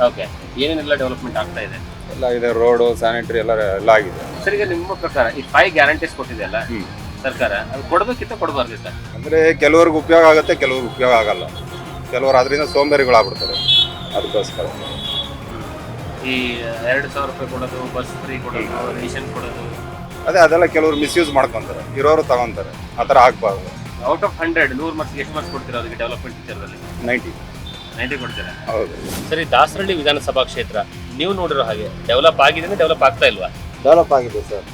ಓಕೆ. ಏನೇನೆಲ್ಲ ಡೆವಲಪ್ಮೆಂಟ್ ಆಗ್ತಾ ಇದೆ? ಎಲ್ಲ ಇದೆ, ರೋಡು, ಸ್ಯಾನಿಟರಿ ಎಲ್ಲ ಆಗಿದೆ. ಸರ್, ಈಗ ನಿಮ್ಮ ಪ್ರಕಾರ ಈ 5 ಗ್ಯಾರಂಟೀಸ್ ಕೊಟ್ಟಿದೆಯಲ್ಲ ಸರ್ಕಾರ, ಅದು ಕೊಡ್ಬೇಕಿತ್ತ ಕೊಡಬಾರ್ದಿತ್ತ? ಅಂದ್ರೆ ಕೆಲವ್ರಿಗೆ ಉಪಯೋಗ ಆಗುತ್ತೆ, ಕೆಲವ್ರಿಗೆ ಉಪಯೋಗ ಆಗಲ್ಲ. ಕೆಲವರು ಅದರಿಂದ ಸೋಂಬೇರಿಗಳಾಗ್ಬಿಡ್ತಾರೆ. ಅದಕ್ಕೋಸ್ಕರ ಈ 2,000 ರೂಪಾಯಿ ಕೊಡೋದು, ಬಸ್ ಫ್ರೀ ಕೊಡೋದು, ರೇಷನ್ ಕೊಡೋದು, ಅದೆಲ್ಲ ಕೆಲವರು ಮಿಸ್ಯೂಸ್ ಮಾಡ್ಕೊಂತಾರೆ, ಇರೋರು ತಗೊಂತಾರೆ. ಆ ಥರ ಆಗಬಾರ್ದು. ಔಟ್ ಆಫ್ 100 100 ಮಾರ್ಕ್ಸ್ಗೆ ಎಷ್ಟು ಮಾರ್ಕ್ಸ್ ಕೊಡ್ತೀರಾ ಅದಕ್ಕೆ ಡೆವಲಪ್ಮೆಂಟ್ ವಿಚಾರದಲ್ಲಿ? 90 ಕೊಡ್ತೀರಾ? ಹೌದು. ಸರಿ, ದಾಸರಳ್ಳಿ ವಿಧಾನಸಭಾ ಕ್ಷೇತ್ರ ನೀವು ನೋಡಿರೋ ಹಾಗೆ ಡೆವಲಪ್ ಆಗಿದೆ, ಡೆವಲಪ್ ಆಗ್ತಾ ಇಲ್ವಾ? ಡೆವಲಪ್ ಆಗಿದೆ ಸರ್,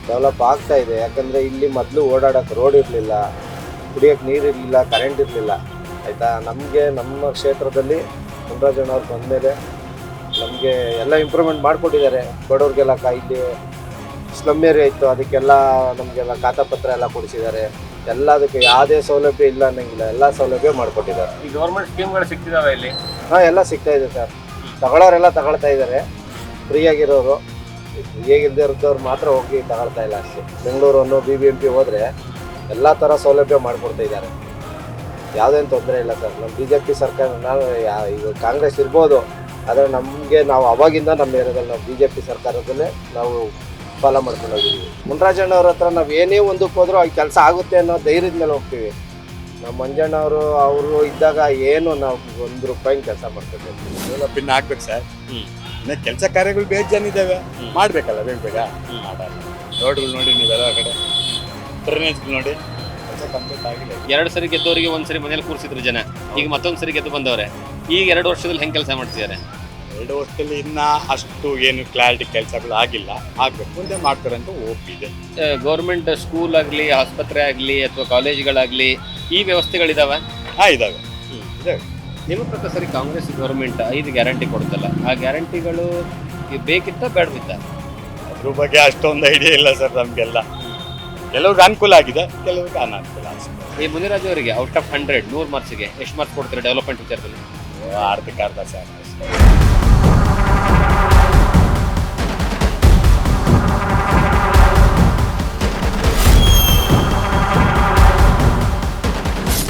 ಡೆವಲಪ್ ಆಗ್ತಾ ಇದೆ. ಯಾಕಂದರೆ ಇಲ್ಲಿ ಮೊದಲು ಓಡಾಡೋಕ್ಕೆ ರೋಡ್ ಇರಲಿಲ್ಲ, ಕುಡಿಯೋಕ್ಕೆ ನೀರು ಇರಲಿಲ್ಲ, ಕರೆಂಟ್ ಇರಲಿಲ್ಲ. ಆಯಿತಾ, ನಮಗೆ ನಮ್ಮ ಕ್ಷೇತ್ರದಲ್ಲಿ ಮುನ್ರಾಜಣ್ಣವ್ರು ಬಂದಮೇಲೆ ನಮಗೆ ಎಲ್ಲ ಇಂಪ್ರೂವ್ಮೆಂಟ್ ಮಾಡಿಕೊಟ್ಟಿದ್ದಾರೆ. ಬಡವ್ರಿಗೆಲ್ಲ ಇಲ್ಲಿ ಸ್ಲಮ್ ಏರಿಯಾ ಇತ್ತು, ಅದಕ್ಕೆಲ್ಲ ನಮಗೆಲ್ಲ ಖಾತಾಪತ್ರ ಎಲ್ಲ ಕೊಡಿಸಿದ್ದಾರೆ. ಎಲ್ಲದಕ್ಕೆ ಯಾವುದೇ ಸೌಲಭ್ಯ ಇಲ್ಲ ಅನ್ನಂಗಿಲ್ಲ, ಎಲ್ಲ ಸೌಲಭ್ಯ ಮಾಡಿಕೊಟ್ಟಿದ್ದಾರೆ. ಈ ಗೌರ್ಮೆಂಟ್ ಸ್ಕೀಮ್ಗಳು ಸಿಗ್ತಿದಾವೆ ಇಲ್ಲಿ? ಹಾಂ, ಎಲ್ಲ ಸಿಗ್ತಾ ಇದೆ ಸರ್. ತಗೊಳ್ಳೋರೆಲ್ಲ ತಗೊಳ್ತಾ ಇದ್ದಾರೆ. ಫ್ರೀಯಾಗಿರೋರು, ಹೇಗಿಲ್ಲದೆ ಇರೋದವ್ರು ಮಾತ್ರ ಹೋಗಿ ತಗೊಳ್ತಾ ಇಲ್ಲ ಅಷ್ಟೇ. ಬೆಂಗಳೂರು ಅನ್ನೋ BBMP ಹೋದರೆ ಎಲ್ಲ ಥರ ಸೌಲಭ್ಯ ಮಾಡಿಕೊಡ್ತಾ ಇದ್ದಾರೆ. ಯಾವುದೇನು ತೊಂದರೆ ಇಲ್ಲ ಸರ್. ನಮ್ಮ BJP ಸರ್ಕಾರ, ನಾವು ಈಗ ಕಾಂಗ್ರೆಸ್ ಇರ್ಬೋದು, ಆದರೆ ನಮಗೆ ನಾವು ಅವಾಗಿಂದ ನಮ್ಮ ಏರಿಯಾದಲ್ಲಿ ನಾವು BJP ಸರ್ಕಾರದಲ್ಲೇ ನಾವು ಫಾಲೋ ಮಾಡ್ಕೊಂಡು ಹೋಗಿದ್ದೀವಿ. ಮುನ್ರಾಜಣ್ಣವ್ರ ಹತ್ರ ನಾವು ಏನೇ ಒಂದಕ್ಕೆ ಹೋದ್ರೂ ಅಲ್ಲಿ ಕೆಲಸ ಆಗುತ್ತೆ ಅನ್ನೋ ಧೈರ್ಯದ ಮೇಲೆ ಹೋಗ್ತೀವಿ. ನಮ್ಮ ಮಂಜಣ್ಣವರು ಅವರು ಇದ್ದಾಗ ಏನು ನಾವು 1 ರೂಪಾಯಿ ಕೆಲಸ ಮಾಡ್ತಿದ್ವಿ. ಡೆವಲಪ್ ಆಗ್ಬೇಕು ಸರ್. ಕೆಲಸ ಕಾರ್ಯಗಳು ಬೇಜಾನಿದ್ದಾವೆ, ಮಾಡಬೇಕಲ್ಲ ಬೇಗ. ರೋಡ್ಗಳು ನೋಡಿ, ನೀವೆಲ್ಲ ಕಡೆ ಡ್ರೈನೇಜ್ಗಳು ನೋಡಿ, ಕೆಲಸ ಕಂಪ್ಲೀಟ್ ಆಗಿಲ್ಲ. 2 ಸರಿ ಗೆದ್ದವರಿಗೆ 1 ಸರಿ ಮನೇಲಿ ಕೂರಿಸಿದ್ರು ಜನ, ಈಗ ಮತ್ತೊಂದು ಸರಿ ಗೆದ್ದು ಬಂದವ್ರೆ. ಈಗ 2 ವರ್ಷದಲ್ಲಿ ಹೆಂಗೆ ಕೆಲಸ ಮಾಡ್ತಿದ್ದಾರೆ? 2 ವರ್ಷದಲ್ಲಿ ಇನ್ನ ಅಷ್ಟು ಏನು ಕ್ಲಾರಿಟಿ ಕೆಲಸಗಳು ಆಗಿಲ್ಲ, ಆಗ್ಬೇಕು, ಮುಂದೆ ಮಾಡ್ತಾರೆ ಅಂತ ಒಪ್ಪಿದೆ. ಗೌರ್ಮೆಂಟ್ ಸ್ಕೂಲ್ ಆಗಲಿ, ಆಸ್ಪತ್ರೆ ಆಗಲಿ ಅಥವಾ ಕಾಲೇಜ್ಗಳಾಗಲಿ ಈ ವ್ಯವಸ್ಥೆಗಳಿದಾವೆ? ಇದಾವೆ. ನಿಮ್ಮ ಪ್ರಕಾರ ಸರಿ, ಕಾಂಗ್ರೆಸ್ ಗೌರ್ಮೆಂಟ್ 5 ಗ್ಯಾರಂಟಿ ಕೊಡ್ತಲ್ಲ, ಆ ಗ್ಯಾರಂಟಿಗಳು ಬೇಕಿತ್ತ ಬೇಡವಿತ್ತ? ಅದ್ರ ಬಗ್ಗೆ ಅಷ್ಟೊಂದು ಐಡಿಯಾ ಇಲ್ಲ ಸರ್ ನಮಗೆಲ್ಲ. ಕೆಲವ್ರಿಗೆ ಅನುಕೂಲ ಆಗಿದೆ, ಕೆಲವ್ರಿಗೆ ಅನಾನುಕೂಲ ಆಗಿದೆ. ಈ ಮುನಿರಾಜು ಅವರಿಗೆ ಔಟ್ ಆಫ್ 100 100 ಮಾರ್ಕ್ಸ್ಗೆ ಎಷ್ಟು ಮಾರ್ಕ್ಸ್ ಕೊಡ್ತಾರೆ ಡೆವಲಪ್ಮೆಂಟ್ ವಿಚಾರದಲ್ಲಿ? ಅರ್ಧಕ್ಕೆ ಅರ್ಧ ಸರ್.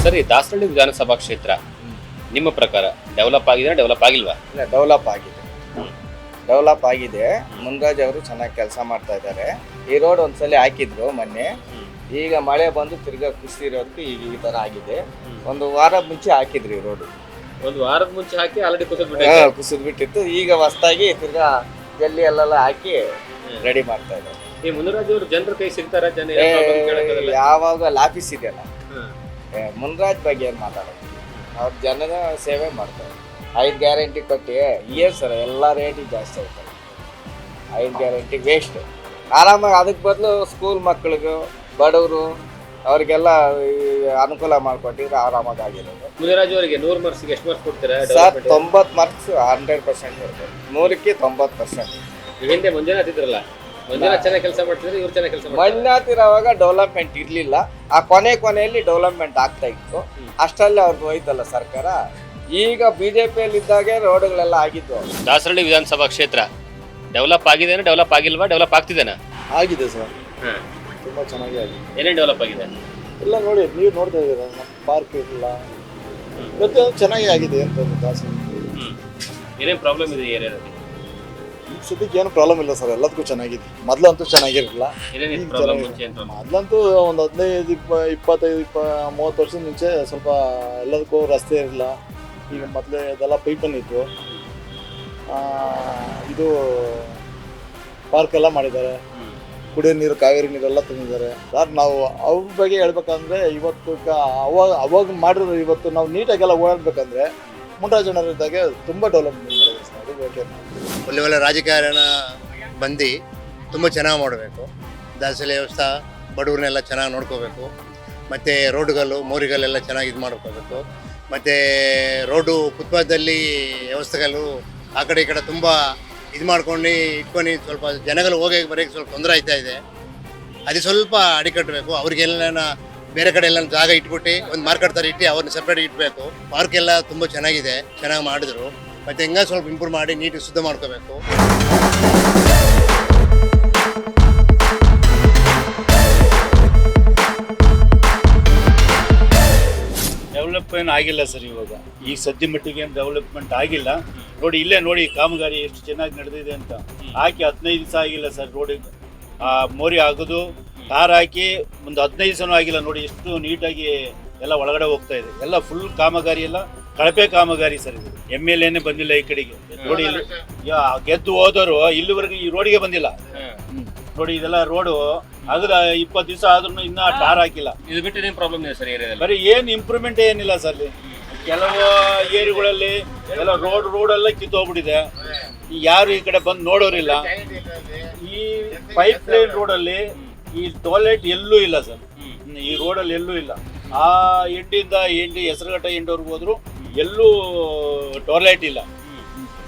ಸರಿ, ದಾಸರಳ್ಳಿ ವಿಧಾನಸಭಾ ಕ್ಷೇತ್ರ ನಿಮ್ಮ ಪ್ರಕಾರ ಡೆವಲಪ್ ಆಗಿದೆ, ಡೆವಲಪ್ ಆಗಿಲ್ವಾ? ಇಲ್ಲ, ಡೆವಲಪ್ ಆಗಿದೆ. ಡೆವಲಪ್ ಆಗಿದೆ. ಮುನ್ರಾಜ್ ಅವರು ಚೆನ್ನಾಗಿ ಕೆಲಸ ಮಾಡ್ತಾ ಇದ್ದಾರೆ. ಈ ರೋಡ್ ಒಂದ್ಸಲ ಹಾಕಿದ್ರು ಮೊನ್ನೆ, ಈಗ ಮಳೆ ಬಂದು ತಿರ್ಗಾ ಕುಸಿರೋದಕ್ಕೆ ಈಗ ಈ ಥರ ಆಗಿದೆ. 1 ವಾರ ಮುಂಚೆ ಹಾಕಿದ್ರು ಈ ರೋಡು. 1 ವಾರದ ಮುಂಚೆ ಹಾಕಿ ಆಲ್ರೆಡಿ ಕುಸಿದ್ಬಿಟ್ಟಿತ್ತು. ಈಗ ಹೊಸದಾಗಿ ತಿರ್ಗಾ ಜಲ್ಲಿ ಎಲ್ಲೆಲ್ಲ ಹಾಕಿ ರೆಡಿ ಮಾಡ್ತಾ ಇದ್ದಾರೆ. ಈ ಮುನಿರಾಜ್ ಅವರು ಜನರ ಕೈ ಸಿಗ್ತಾರ? ಜನ ಯಾವಾಗ ಆಫೀಸ್ ಇದೆಯಲ್ಲ, ಮುನ್ರಾಜ್ ಬಗ್ಗೆ ಏನು ಮಾತಾಡೋದು, ಅವ್ರ ಜನದ ಸೇವೆ ಮಾಡ್ತಾರೆ. 5 ಗ್ಯಾರಂಟಿ ಕೊಟ್ಟು ಏನು ಸರ್, ಎಲ್ಲ ರೇಟಿಗೆ ಜಾಸ್ತಿ ಆಗ್ತದೆ. 5 ಗ್ಯಾರಂಟಿ ವೇಸ್ಟ್. ಆರಾಮಾಗಿ ಅದಕ್ಕೆ ಬದಲು ಸ್ಕೂಲ್ ಮಕ್ಕಳಿಗೂ, ಬಡವರು ಅವ್ರಿಗೆಲ್ಲ ಅನುಕೂಲ ಮಾಡಿಕೊಟ್ಟಿದ್ರೆ ಆರಾಮಾಗಿ ಆಗಿರೋದು. ಮುನಿರಾಜು ಅವರಿಗೆ 100 ಮಾರ್ಕ್ಸ್ಗೆ ಎಷ್ಟು ಮಾರ್ಕ್ಸ್ ಕೊಡ್ತೀರಾ ಸರ್? 90 ಮಾರ್ಕ್ಸ್ 100% ಇರ್ತದೆ. 100ಕ್ಕೆ 90%. ಹಿಂದೆ ಮಂಜುನಾಥ್ ಇದ್ರಲ್ಲ, ಮಂಜುನಾಥ್ ಚೆನ್ನಾಗಿ ಕೆಲಸ ಮಾಡ್ತಿದ್ರೆ, ಇವ್ರು ಚೆನ್ನಾಗಿ ಕೆಲಸ ಮಾಡ್ತಾರೆ. ಮಂಜುನಾಥ್ ಇರೋವಾಗ ಡೆವಲಪ್ಮೆಂಟ್ ಇರಲಿಲ್ಲ. ಆ ಕೊನೆಯಲ್ಲಿ ಡೆವಲಪ್ಮೆಂಟ್ ಆಗ್ತಾ ಇತ್ತು. ಅಷ್ಟರಲ್ಲಿ ಅವ್ರಿಗೆ ಹೋಯ್ತಲ್ಲ ಸರ್ಕಾರ, ಈಗ ಬಿಜೆಪಿಯಲ್ಲಿ ಇದ್ದಾಗೆ ರೋಡ್ಗಳೆಲ್ಲ ಆಗಿತ್ತು. ದಾಸರಳ್ಳಿ ವಿಧಾನಸಭಾ ಕ್ಷೇತ್ರ ಡೆವಲಪ್ ಆಗಿದೆನಾ ಡೆವಲಪ್ ಆಗಿಲ್ವಾ ಡೆವಲಪ್ ಆಗ್ತಿದೆನಾ? ಆಗಿದೆ ಸರ್, ತುಂಬ ಚೆನ್ನಾಗಿ ಆಗಿದೆ. ಏನೇನು ಡೆವಲಪ್ ಆಗಿದೆ? ಎಲ್ಲ ನೋಡಿ, ನೀವು ನೋಡ್ತಾ ಇದ್ದೀರಾ, ನಮ್ಮ ಪಾರ್ಕ್ ಇಲ್ಲ, ಪ್ರತಿಯೊಂದು ಚೆನ್ನಾಗಿ ಆಗಿದೆ ಅಂತ ದಾಸರಳ್ಳಿ. ಏನೇನು ಪ್ರಾಬ್ಲಮ್ ಇದೆ ಏರಿಯಾದಲ್ಲಿ? ಈ ಸದ್ಯಕ್ಕೆ ಏನು ಪ್ರಾಬ್ಲಮ್ ಇಲ್ಲ ಸರ್, ಎಲ್ಲದಕ್ಕೂ ಚೆನ್ನಾಗಿದೆ. ಮೊದಲಂತೂ ಚೆನ್ನಾಗಿರಲಿಲ್ಲ. ಮೊದಲಂತೂ ಒಂದು 15-20-30 ವರ್ಷದ ಮುಂಚೆ ಸ್ವಲ್ಪ ಎಲ್ಲದಕ್ಕೂ ರಸ್ತೆ ಇರಲಿಲ್ಲ. ಈಗ ಮೊದಲೇ ಇದೆಲ್ಲ ಪೈಪನ್ನು ಇತ್ತು. ಇದು ಪಾರ್ಕ್ ಎಲ್ಲ ಮಾಡಿದ್ದಾರೆ, ಕುಡಿಯೋ ನೀರು, ಕಾವೇರಿ ನೀರೆಲ್ಲ ತಂದಿದ್ದಾರೆ ಸರ್. ನಾವು ಅವ್ರ ಬಗ್ಗೆ ಹೇಳ್ಬೇಕಂದ್ರೆ ಇವತ್ತು ಅವಾಗ ಮಾಡಿರೋ ಇವತ್ತು ನಾವು ನೀಟಾಗೆಲ್ಲ ಓಡಾಡ್ಬೇಕಂದ್ರೆ ಮುನ್ರಾಜಣ್ಣರಿದ್ದಾಗೆ ತುಂಬ ಡೆವಲಪ್ಮೆಂಟ್ ಮಾಡಿದೆ ಸರ್. ಅದು ಓಕೆ. ಒಳ್ಳೆ ಒಳ್ಳೆ ರಾಜಕಾರಣ ಬಂದು ತುಂಬ ಚೆನ್ನಾಗಿ ಮಾಡಬೇಕು. ದಾಸರಳ್ಳಿ ವ್ಯವಸ್ಥೆ ಬಡವ್ರನ್ನೆಲ್ಲ ಚೆನ್ನಾಗಿ ನೋಡ್ಕೋಬೇಕು. ಮತ್ತು ರೋಡುಗಳು ಮೋರಿಗಳೆಲ್ಲ ಚೆನ್ನಾಗಿ ಇದು ಮಾಡ್ಕೋಬೇಕು. ಮತ್ತು ರೋಡು ಫುಟ್ಪಾತ್ದಲ್ಲಿ ವ್ಯವಸ್ಥೆಗಳು ಆ ಕಡೆ ಈ ಕಡೆ ತುಂಬ ಇದು ಮಾಡ್ಕೊಂಡು ಇಟ್ಕೊಂಡು ಸ್ವಲ್ಪ ಜನಗಳು ಹೋಗಿ ಬರೋಕ್ಕೆ ಸ್ವಲ್ಪ ತೊಂದರೆ ಆಗ್ತಾ ಇದೆ. ಅದು ಸ್ವಲ್ಪ ಅಡಿಕಟ್ಟಬೇಕು. ಅವ್ರಿಗೆಲ್ಲ ಬೇರೆ ಕಡೆ ಎಲ್ಲ ಜಾಗ ಇಟ್ಬಿಟ್ಟು ಒಂದು ಮಾರ್ಕೆಟ್ ಥರ ಇಟ್ಟು ಅವ್ರನ್ನ ಸಪ್ರೇಟ್ ಇಡಬೇಕು. ಪಾರ್ಕ್ ಎಲ್ಲ ತುಂಬ ಚೆನ್ನಾಗಿದೆ, ಚೆನ್ನಾಗಿ ಮಾಡಿದ್ರು. ಮತ್ತು ಹೆಂಗೆ ಸ್ವಲ್ಪ ಇಂಪ್ರೂವ್ ಮಾಡಿ ನೀಟಾಗಿ ಶುದ್ಧ ಮಾಡ್ಕೋಬೇಕು. ಡೆವಲಪ್ ಏನು ಆಗಿಲ್ಲ ಸರ್. ಇವಾಗ ಈ ಸದ್ಯ ಮಟ್ಟಿಗೆ ಏನು ಡೆವಲಪ್ಮೆಂಟ್ ಆಗಿಲ್ಲ. ನೋಡಿ ಇಲ್ಲೇ ನೋಡಿ ಕಾಮಗಾರಿ ಎಷ್ಟು ಚೆನ್ನಾಗಿ ನಡೆದಿದೆ ಅಂತ. ಹಾಕಿ 15 ದಿವಸ ಆಗಿಲ್ಲ ಸರ್. ರೋಡಿಗೆ ಮೋರಿ ಆಗೋದು ಕಾರ್ ಹಾಕಿ ಒಂದು 15 ದಿವಸನೂ ಆಗಿಲ್ಲ. ನೋಡಿ ಎಷ್ಟು ನೀಟಾಗಿ ಎಲ್ಲ ಒಳಗಡೆ ಹೋಗ್ತಾ ಇದೆ. ಎಲ್ಲ ಫುಲ್ ಕಾಮಗಾರಿ ಎಲ್ಲ ಕಳಪೆ ಕಾಮಗಾರಿ ಸರ್. ಇದು MLA ಬಂದಿಲ್ಲ ಈ ಕಡೆಗೆ. ನೋಡಿ ಇಲ್ಲಿ ಗೆದ್ದು ಹೋದವರು ಇಲ್ಲಿವರೆಗೆ ಈ ರೋಡಿಗೆ ಬಂದಿಲ್ಲ. ನೋಡಿ ಇದೆಲ್ಲ ರೋಡು ಅದ್ರ 20 ದಿವಸ ಆದ್ರೂ ಇನ್ನ ಟಾರ್ ಹಾಕಿಲ್ಲ. ಇದು ಬಿಟ್ಟು ಏನೇನು ಪ್ರಾಬ್ಲಮ್ ಇದೆ ಸರ್ ಏರಿಯಾದಲ್ಲಿ? ಬರೀ ಏನು ಇಂಪ್ರೂವ್ಮೆಂಟ್ ಏನಿಲ್ಲ ಸರ್. ಅಲ್ಲಿ ಕೆಲವು ಏರಿಯಾಗಳಲ್ಲಿ ಎಲ್ಲ ರೋಡೆಲ್ಲ ಕಿತ್ತೋಗ್ಬಿಟ್ಟಿದೆ. ಯಾರು ಈ ಕಡೆ ಬಂದು ನೋಡೋರಿಲ್ಲ. ಈ ಪೈಪ್ ಲೈನ್ ರೋಡಲ್ಲಿ ಈ ಟಾಯ್ಲೆಟ್ ಎಲ್ಲೂ ಇಲ್ಲ ಸರ್. ಈ ರೋಡಲ್ಲಿ ಎಲ್ಲೂ ಇಲ್ಲ. ಆ ಎಂಡಿಂದ ಹೆಸರುಘಟ್ಟ ಎಂಡವರೆಗೂ ಹೋದ್ರು ಎಲ್ಲೂ ಟಾಯ್ಲೆಟ್ ಇಲ್ಲ.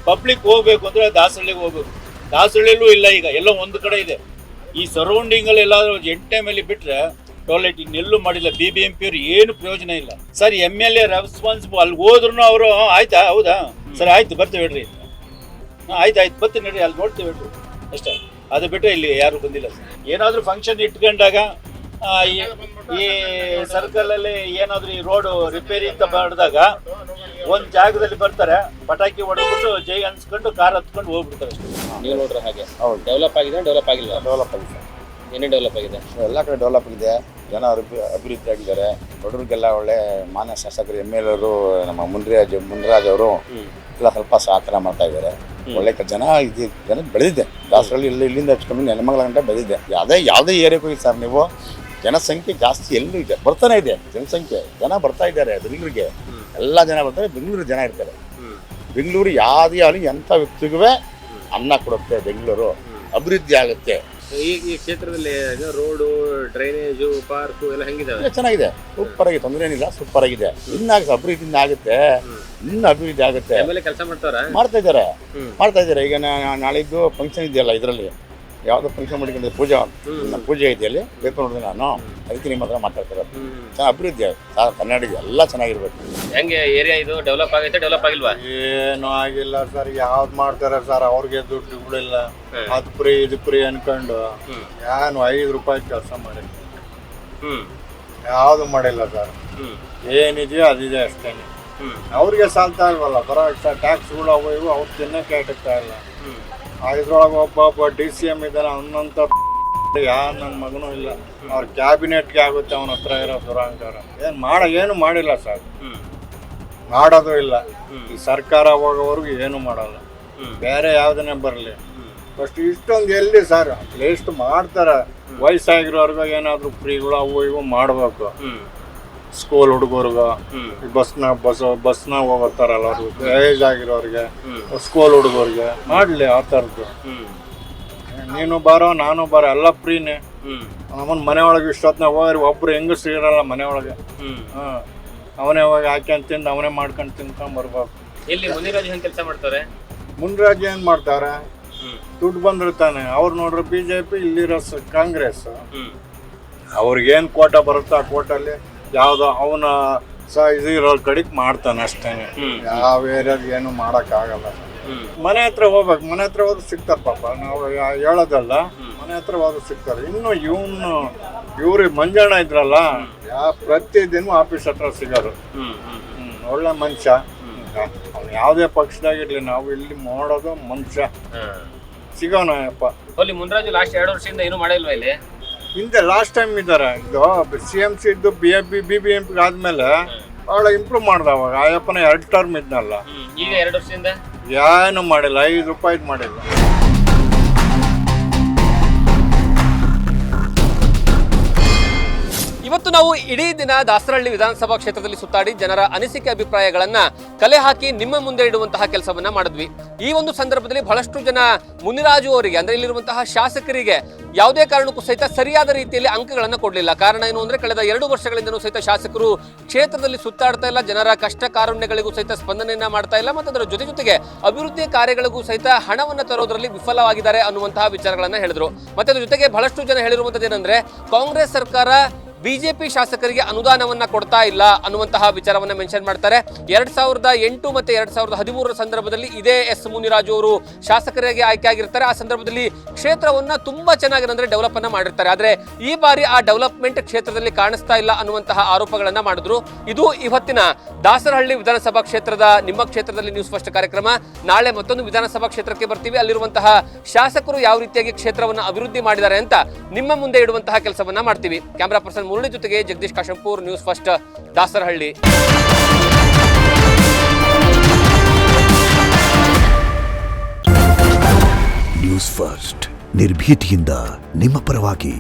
ಪಬ್ಲಿಕ್ ಹೋಗ್ಬೇಕು ಅಂದ್ರೆ ದಾಸರಳ್ಳಿಗೆ ಹೋಗ್ಬೇಕು. ದಾಸರಳ್ಳಿಯಲ್ಲೂ ಇಲ್ಲ. ಈಗ ಎಲ್ಲ ಒಂದು ಕಡೆ ಇದೆ. ಈ ಸರೌಂಡಿಂಗ್ ಅಲ್ಲಿ ಎಲ್ಲಾದ್ರೂ ಎಂಟೈಮಲ್ಲಿ ಬಿಟ್ರೆ ಟಾಯ್ಲೆಟ್ ಇನ್ನೆಲ್ಲೂ ಮಾಡಿಲ್ಲ. BBMP ಅವ್ರು ಏನು ಪ್ರಯೋಜನ ಇಲ್ಲ ಸರ್. MLA responsible. ಅಲ್ಲಿ ಹೋದ್ರು ಅವರು ಆಯ್ತಾ, ಹೌದಾ ಸರಿ ಆಯ್ತು ಬರ್ತೀವಿ ಹೇಳ್ರಿ, ಆಯ್ತು ಬರ್ತೀನಿ ಹೇಳ್ರಿ, ಅಲ್ಲಿ ನೋಡ್ತೀವಿ ಹೇಳ್ರಿ ಅಷ್ಟೇ. ಅದು ಬಿಟ್ಟರೆ ಇಲ್ಲಿ ಯಾರು ಬಂದಿಲ್ಲ ಸರ್. ಏನಾದರೂ ಫಂಕ್ಷನ್ ಇಟ್ಕೊಂಡಾಗ ಈ ಸರ್ಕಲಲ್ಲಿ ಏನಾದರೂ ಈ ರೋಡು ರಿಪೇರಿ ಅಂತ ಮಾಡಿದಾಗ ಒಂದು ಜಾಗದಲ್ಲಿ ಬರ್ತಾರೆ, ಪಟಾಕಿ ಹೊಡೆದ್ಬಿಟ್ಟು ಜೈ ಅನ್ಸ್ಕೊಂಡು ಕಾರ್ ಹತ್ಕೊಂಡು ಹೋಗ್ಬಿಡ್ತಾರೆ ಅಷ್ಟೇ. ನೀವು ನೋಡ್ರೆ ಹಾಗೆ ಡೆವಲಪ್ ಆಗಿದೆ ಡೆವಲಪ್ ಆಗಿಲ್ಲ? ಡೆವಲಪ್ ಆಗಿದೆ ಸರ್. ಏನೇನು ಡೆವಲಪ್ ಆಗಿದೆ? ಎಲ್ಲ ಕಡೆ ಡೆವಲಪ್ ಆಗಿದೆ. ಜನ ಅಭಿವೃದ್ಧಿ ಆಗಿದ್ದಾರೆ. ಬಡವ್ರಿಗೆಲ್ಲ ಒಳ್ಳೆ ಮಾನ್ಯ ಶಾಸಕರು MLA ಅವರು ನಮ್ಮ ಮುನ್ರಾಜ್ ಅವರು ಎಲ್ಲ ಸ್ವಲ್ಪ ಸಹಕಾರ ಮಾಡ್ತಾ ಇದ್ದಾರೆ. ಒಳ್ಳೆ ಜನ ಬೆಳೆದಿದೆ. ದಾಸರಳ್ಳಿ ಇಲ್ಲಿಂದ ಹೆಚ್ಚು ಕಮ್ಮಿ ನೆಲಮಂಗಲ ಗಂಟೆ ಬೆಳೆದಿದೆ. ಯಾವುದೇ ಏರಿಯಾಗೆ ಹೋಗಿ ಸರ್ ನೀವು, ಜನಸಂಖ್ಯೆ ಜಾಸ್ತಿ ಎಲ್ಲೂ ಇದೆ, ಬರ್ತಾನೆ ಇದೆ ಜನಸಂಖ್ಯೆ. ಜನ ಬರ್ತಾ ಇದ್ದಾರೆ ಬೆಂಗಳೂರಿಗೆ, ಎಲ್ಲ ಜನ ಬರ್ತಾರೆ. ಬೆಂಗಳೂರು ಜನ ಇರ್ತಾರೆ. ಬೆಂಗಳೂರು ಯಾವುದೇ ಆಗಲಿ ಎಂಥ ವ್ಯಕ್ತಿಗೂ ಅನ್ನ ಕೊಡುತ್ತೆ. ಬೆಂಗಳೂರು ಅಭಿವೃದ್ಧಿ ಆಗುತ್ತೆ. ಈ ಕ್ಷೇತ್ರದಲ್ಲಿ ರೋಡು, ಡ್ರೈನೇಜು, ಪಾರ್ಕು ಎಲ್ಲ ಹೆಂಗಿದಾವೆ? ಚೆನ್ನಾಗಿದೆ, ಸೂಪರ್ ಆಗಿದೆ, ತೊಂದರೆ ಏನಿಲ್ಲ, ಸೂಪರ್ ಆಗಿದೆ. ಇನ್ನಾಗ ಅಭಿವೃದ್ಧಿ ಆಗುತ್ತೆ, ಇನ್ನು ಅಭಿವೃದ್ಧಿ ಆಗುತ್ತೆ. ಕೆಲಸ ಮಾಡ್ತಾ ಇದ್ದಾರೆ. ಈಗ ನಾಳಿದ್ದು ಫಂಕ್ಷನ್ ಇದೆಯಲ್ಲ, ಇದರಲ್ಲಿ ಯಾವುದೋ ಫಂಕ್ಷನ್ ಮಾಡಿಕೊಂಡು ಪೂಜೆ ಇದೆ, ಅಲ್ಲಿ ಬೇಕು ನೋಡಿದ್ರೆ ನಾನು ಅದಕ್ಕೆ ನಿಮ್ಮ ಹತ್ರ ಮಾತಾಡ್ತಾರೆ. ಚೆನ್ನಾಗಿ ಅಭಿವೃದ್ಧಿ ಕನ್ನಡಿಗ ಎಲ್ಲ ಚೆನ್ನಾಗಿರ್ಬೇಕು. ಹೆಂಗೆ ಏರಿಯಾ ಇದು ಡೆವಲಪ್ ಆಗೈತೆ ಡೆವಲಪ್ ಆಗಿಲ್ವಾ? ಏನು ಆಗಿಲ್ಲ ಸರ್. ಯಾವ್ದು ಮಾಡ್ತಾರೆ ಸರ್, ಅವ್ರಿಗೆ ದುಡ್ಡುಗಳಿಲ್ಲ. ಅದು ಫ್ರೀ ಇದು ಫ್ರೀ ಅನ್ಕೊಂಡು ಏನು 5 ರೂಪಾಯಿ ಕೆಲಸ ಮಾಡಿಲ್ಲ, ಯಾವುದು ಮಾಡಿಲ್ಲ ಸರ್. ಏನಿದೆಯೋ ಅದಿದೆ ಅಷ್ಟೇ. ಅವ್ರಿಗೆ ಸಾಲ್ತಾ ಇಲ್ವಲ್ಲ, ಬರೋ ಟ್ಯಾಕ್ಸ್ಗಳು ಅವು ಇವು ಅವ್ರು ತಿನ್ನಕ್ಕೆ ಆಗುತ್ತಾ ಇಲ್ಲ. ಇದ್ರೊಳಗೆ ಒಬ್ಬ DCM ಇದ್ದಾನೆ, ಅವನಂತ ನನ್ನ ಮಗನೂ ಇಲ್ಲ. ಅವ್ರ ಕ್ಯಾಬಿನೆಟ್ಗೆ ಆಗುತ್ತೆ ಅವನ ಹತ್ರ ಇರೋ ದುರಾಂಕಾರ. ಏನು ಮಾಡಿಲ್ಲ ಸರ್, ಮಾಡೋದು ಇಲ್ಲ. ಈ ಸರ್ಕಾರ ಹೋಗೋವರೆಗೂ ಏನು ಮಾಡಲ್ಲ. ಬೇರೆ ಯಾವ್ದನ್ನೇ ಬರಲಿ, ಫಸ್ಟ್ ಇಷ್ಟೊಂದು ಎಲ್ಲಿ ಸರ್ ಎಷ್ಟು ಮಾಡ್ತಾರೆ. ವಯಸ್ಸಾಗಿರೋರ್ಗ ಏನಾದ್ರು ಫ್ರೀಗಳು ಅವು ಇವು ಮಾಡ್ಬೇಕು. ಸ್ಕೂಲ್ ಹುಡುಗರ್ಗ ಬಸ್ನ ಹೋಗ್ತಾರಲ್ಲ ಅವ್ರಿಗೆ, ಏಜ್ ಆಗಿರೋರಿಗೆ, ಸ್ಕೂಲ್ ಹುಡುಗರಿಗೆ ಮಾಡ್ಲಿ ಆ ಥರದ್ದು. ನೀನು ಬಾರೋ ನಾನು ಬಾರೋ ಎಲ್ಲ ಫ್ರೀನೇ. ಅವನ ಮನೆ ಒಳಗೆ ಇಷ್ಟೊತ್ತಿನ ಹೋಗ್ರಿ, ಒಬ್ರು ಹೆಂಗಸ್ರು ಇರಲ್ಲ ಮನೆ ಒಳಗೆ. ಅವನೇ ಹೋಗಿ ಹಾಕ್ಯಂಡ್ ತಿಂದು ಅವನೇ ಮಾಡ್ಕೊಂಡು ತಿನ್ಕೊಂಡ್ ಬರ್ಬೇಕು. ಇಲ್ಲಿ ಮುನಿರಾಜ್ ಹೆಂಗ್ ಕೆಲಸ ಮಾಡ್ತಾರೆ? ಮುನ್ರಾಜ್ ಏನ್ ಮಾಡ್ತಾರೆ, ದುಡ್ಡು ಬಂದಿರ್ತಾನೆ. ಅವ್ರು ನೋಡ್ರಿ BJP, ಇಲ್ಲಿರೋ ಕಾಂಗ್ರೆಸ್. ಅವ್ರಿಗೇನ್ ಕೋಟ ಬರುತ್ತೋ ಆ ಕೋಟಲ್ಲಿ ಯಾವುದೋ ಅವನ ಇದು ಇರೋ ಕಡೆಗೆ ಮಾಡ್ತಾನೆ ಅಷ್ಟೇ. ಯಾವ ಏರಿಯಾದ ಏನು ಮಾಡೋಕ್ಕಾಗಲ್ಲ. ಮನೆ ಹತ್ರ ಹೋಗ್ಬೇಕು, ಮನೆ ಹತ್ರ ಹೋದ್ರೆ ಸಿಗ್ತಾರೆ ಪಾಪ, ನಾವು ಹೇಳೋದಲ್ಲ, ಮನೆ ಹತ್ರ ಹೋದ್ರೆ ಸಿಗ್ತಾರೆ. ಇನ್ನು ಇವ್ರಿಗೆ ಮಂಜಣ್ಣ ಇದ್ರಲ್ಲ, ಪ್ರತಿದಿನ ಆಫೀಸ್ ಹತ್ರ ಸಿಗೋರು. ಒಳ್ಳೆ ಮನುಷ್ಯ. ಅವ್ನು ಯಾವುದೇ ಪಕ್ಷದಾಗಿರ್ಲಿ, ನಾವು ಇಲ್ಲಿ ಮಾಡೋದು ಮನುಷ್ಯ. ಸಿಗೋಣ ಅಪ್ಪ. ಅಲ್ಲಿ ಮುನ್ರಾಜು ಲಾಸ್ಟ್ 2 ವರ್ಷದಿಂದ ಏನು ಮಾಡಿಲ್ವಾ ಇಲ್ಲಿ? ಹಿಂದೆ ಲಾಸ್ಟ್ ಟೈಮ್ ಇದ್ದಾರೆ. ಇದು CMC ಇದ್ದು BBMP ಆದ್ಮೇಲೆ ಭಾಳ ಇಂಪ್ರೂವ್ ಮಾಡ್ದ. ಅವಾಗ ಅಯ್ಯಪ್ಪನ 2 ಟರ್ಮ್ ಇದ್ನಲ್ಲ, ಈಗ 2 ವರ್ಷದಿಂದ ಏನು ಮಾಡಿಲ್ಲ, 5 ರೂಪಾಯಿದು ಮಾಡಿಲ್ಲ. ಇವತ್ತು ನಾವು ಇಡೀ ದಿನ ದಾಸರಹಳ್ಳಿ ವಿಧಾನಸಭಾ ಕ್ಷೇತ್ರದಲ್ಲಿ ಸುತ್ತಾಡಿ ಜನರ ಅನಿಸಿಕೆ ಅಭಿಪ್ರಾಯಗಳನ್ನ ಕಲೆ ಹಾಕಿ ನಿಮ್ಮ ಮುಂದೆ ಇಡುವಂತಹ ಕೆಲಸವನ್ನ ಮಾಡಿದ್ವಿ. ಈ ಒಂದು ಸಂದರ್ಭದಲ್ಲಿ ಬಹಳಷ್ಟು ಜನ ಮುನಿರಾಜು ಅವರಿಗೆ, ಅಂದ್ರೆ ಇಲ್ಲಿರುವಂತಹ ಶಾಸಕರಿಗೆ ಯಾವುದೇ ಕಾರಣಕ್ಕೂ ಸಹಿತ ಸರಿಯಾದ ರೀತಿಯಲ್ಲಿ ಅಂಕಗಳನ್ನ ಕೊಡಲಿಲ್ಲ. ಕಾರಣ ಏನು ಅಂದ್ರೆ ಕಳೆದ 2 ವರ್ಷಗಳಿಂದಲೂ ಸಹಿತ ಶಾಸಕರು ಕ್ಷೇತ್ರದಲ್ಲಿ ಸುತ್ತಾಡ್ತಾ ಇಲ್ಲ, ಜನರ ಕಷ್ಟ ಕಾರುಣ್ಯಗಳಿಗೂ ಸಹಿತ ಸ್ಪಂದನೆಯನ್ನ ಮಾಡ್ತಾ ಇಲ್ಲ, ಮತ್ತು ಅದರ ಜೊತೆಗೆ ಅಭಿವೃದ್ಧಿ ಕಾರ್ಯಗಳಿಗೂ ಸಹಿತ ಹಣವನ್ನು ತರೋದ್ರಲ್ಲಿ ವಿಫಲವಾಗಿದ್ದಾರೆ ಅನ್ನುವಂತಹ ವಿಚಾರಗಳನ್ನ ಹೇಳಿದ್ರು. ಮತ್ತೆ ಅದ್ರ ಜೊತೆಗೆ ಬಹಳಷ್ಟು ಜನ ಹೇಳಿರುವಂತದ್ದು ಏನಂದ್ರೆ ಕಾಂಗ್ರೆಸ್ ಸರ್ಕಾರ ಬಿಜೆಪಿ ಶಾಸಕರಿಗೆ ಅನುದಾನವನ್ನ ಕೊಡ್ತಾ ಇಲ್ಲ ಅನ್ನುವಂತಹ ವಿಚಾರವನ್ನ ಮೆನ್ಷನ್ ಮಾಡ್ತಾರೆ. 2008 ಮತ್ತೆ 2013 ಸಂದರ್ಭದಲ್ಲಿ ಇದೇ ಎಸ್ ಮುನಿರಾಜು ಅವರು ಶಾಸಕರಿಗೆ ಆಯ್ಕೆ ಆಗಿರ್ತಾರೆ. ಆ ಸಂದರ್ಭದಲ್ಲಿ ಕ್ಷೇತ್ರವನ್ನ ತುಂಬಾ ಚೆನ್ನಾಗಿ ಅಂದ್ರೆ ಡೆವಲಪ್ ಅನ್ನ ಮಾಡಿರ್ತಾರೆ. ಆದ್ರೆ ಈ ಬಾರಿ ಆ ಡೆವಲಪ್ಮೆಂಟ್ ಕ್ಷೇತ್ರದಲ್ಲಿ ಕಾಣಿಸ್ತಾ ಇಲ್ಲ ಅನ್ನುವಂತಹ ಆರೋಪಗಳನ್ನ ಮಾಡಿದ್ರು. ಇದು ಇವತ್ತಿನ ದಾಸರಹಳ್ಳಿ ವಿಧಾನಸಭಾ ಕ್ಷೇತ್ರದ ನಿಮ್ಮ ಕ್ಷೇತ್ರದಲ್ಲಿ ನ್ಯೂಸ್ ಫಸ್ಟ್ ಕಾರ್ಯಕ್ರಮ. ನಾಳೆ ಮತ್ತೊಂದು ವಿಧಾನಸಭಾ ಕ್ಷೇತ್ರಕ್ಕೆ ಬರ್ತೀವಿ. ಅಲ್ಲಿರುವಂತಹ ಶಾಸಕರು ಯಾವ ರೀತಿಯಾಗಿ ಕ್ಷೇತ್ರವನ್ನು ಅಭಿವೃದ್ಧಿ ಮಾಡಿದ್ದಾರೆ ಅಂತ ನಿಮ್ಮ ಮುಂದೆ ಇಡುವಂತಹ ಕೆಲಸವನ್ನ ಮಾಡ್ತೀವಿ. ಕ್ಯಾಮರಾ ಪರ್ಸನ್ ಮುರಳಿ ಜೊತೆಗೆ Jagadish Kashempur, news first, Dasarahalli. News first, ನಿರ್ಭೀತಿಯಿಂದ ನಿಮ್ಮ ಪರವಾಗಿ.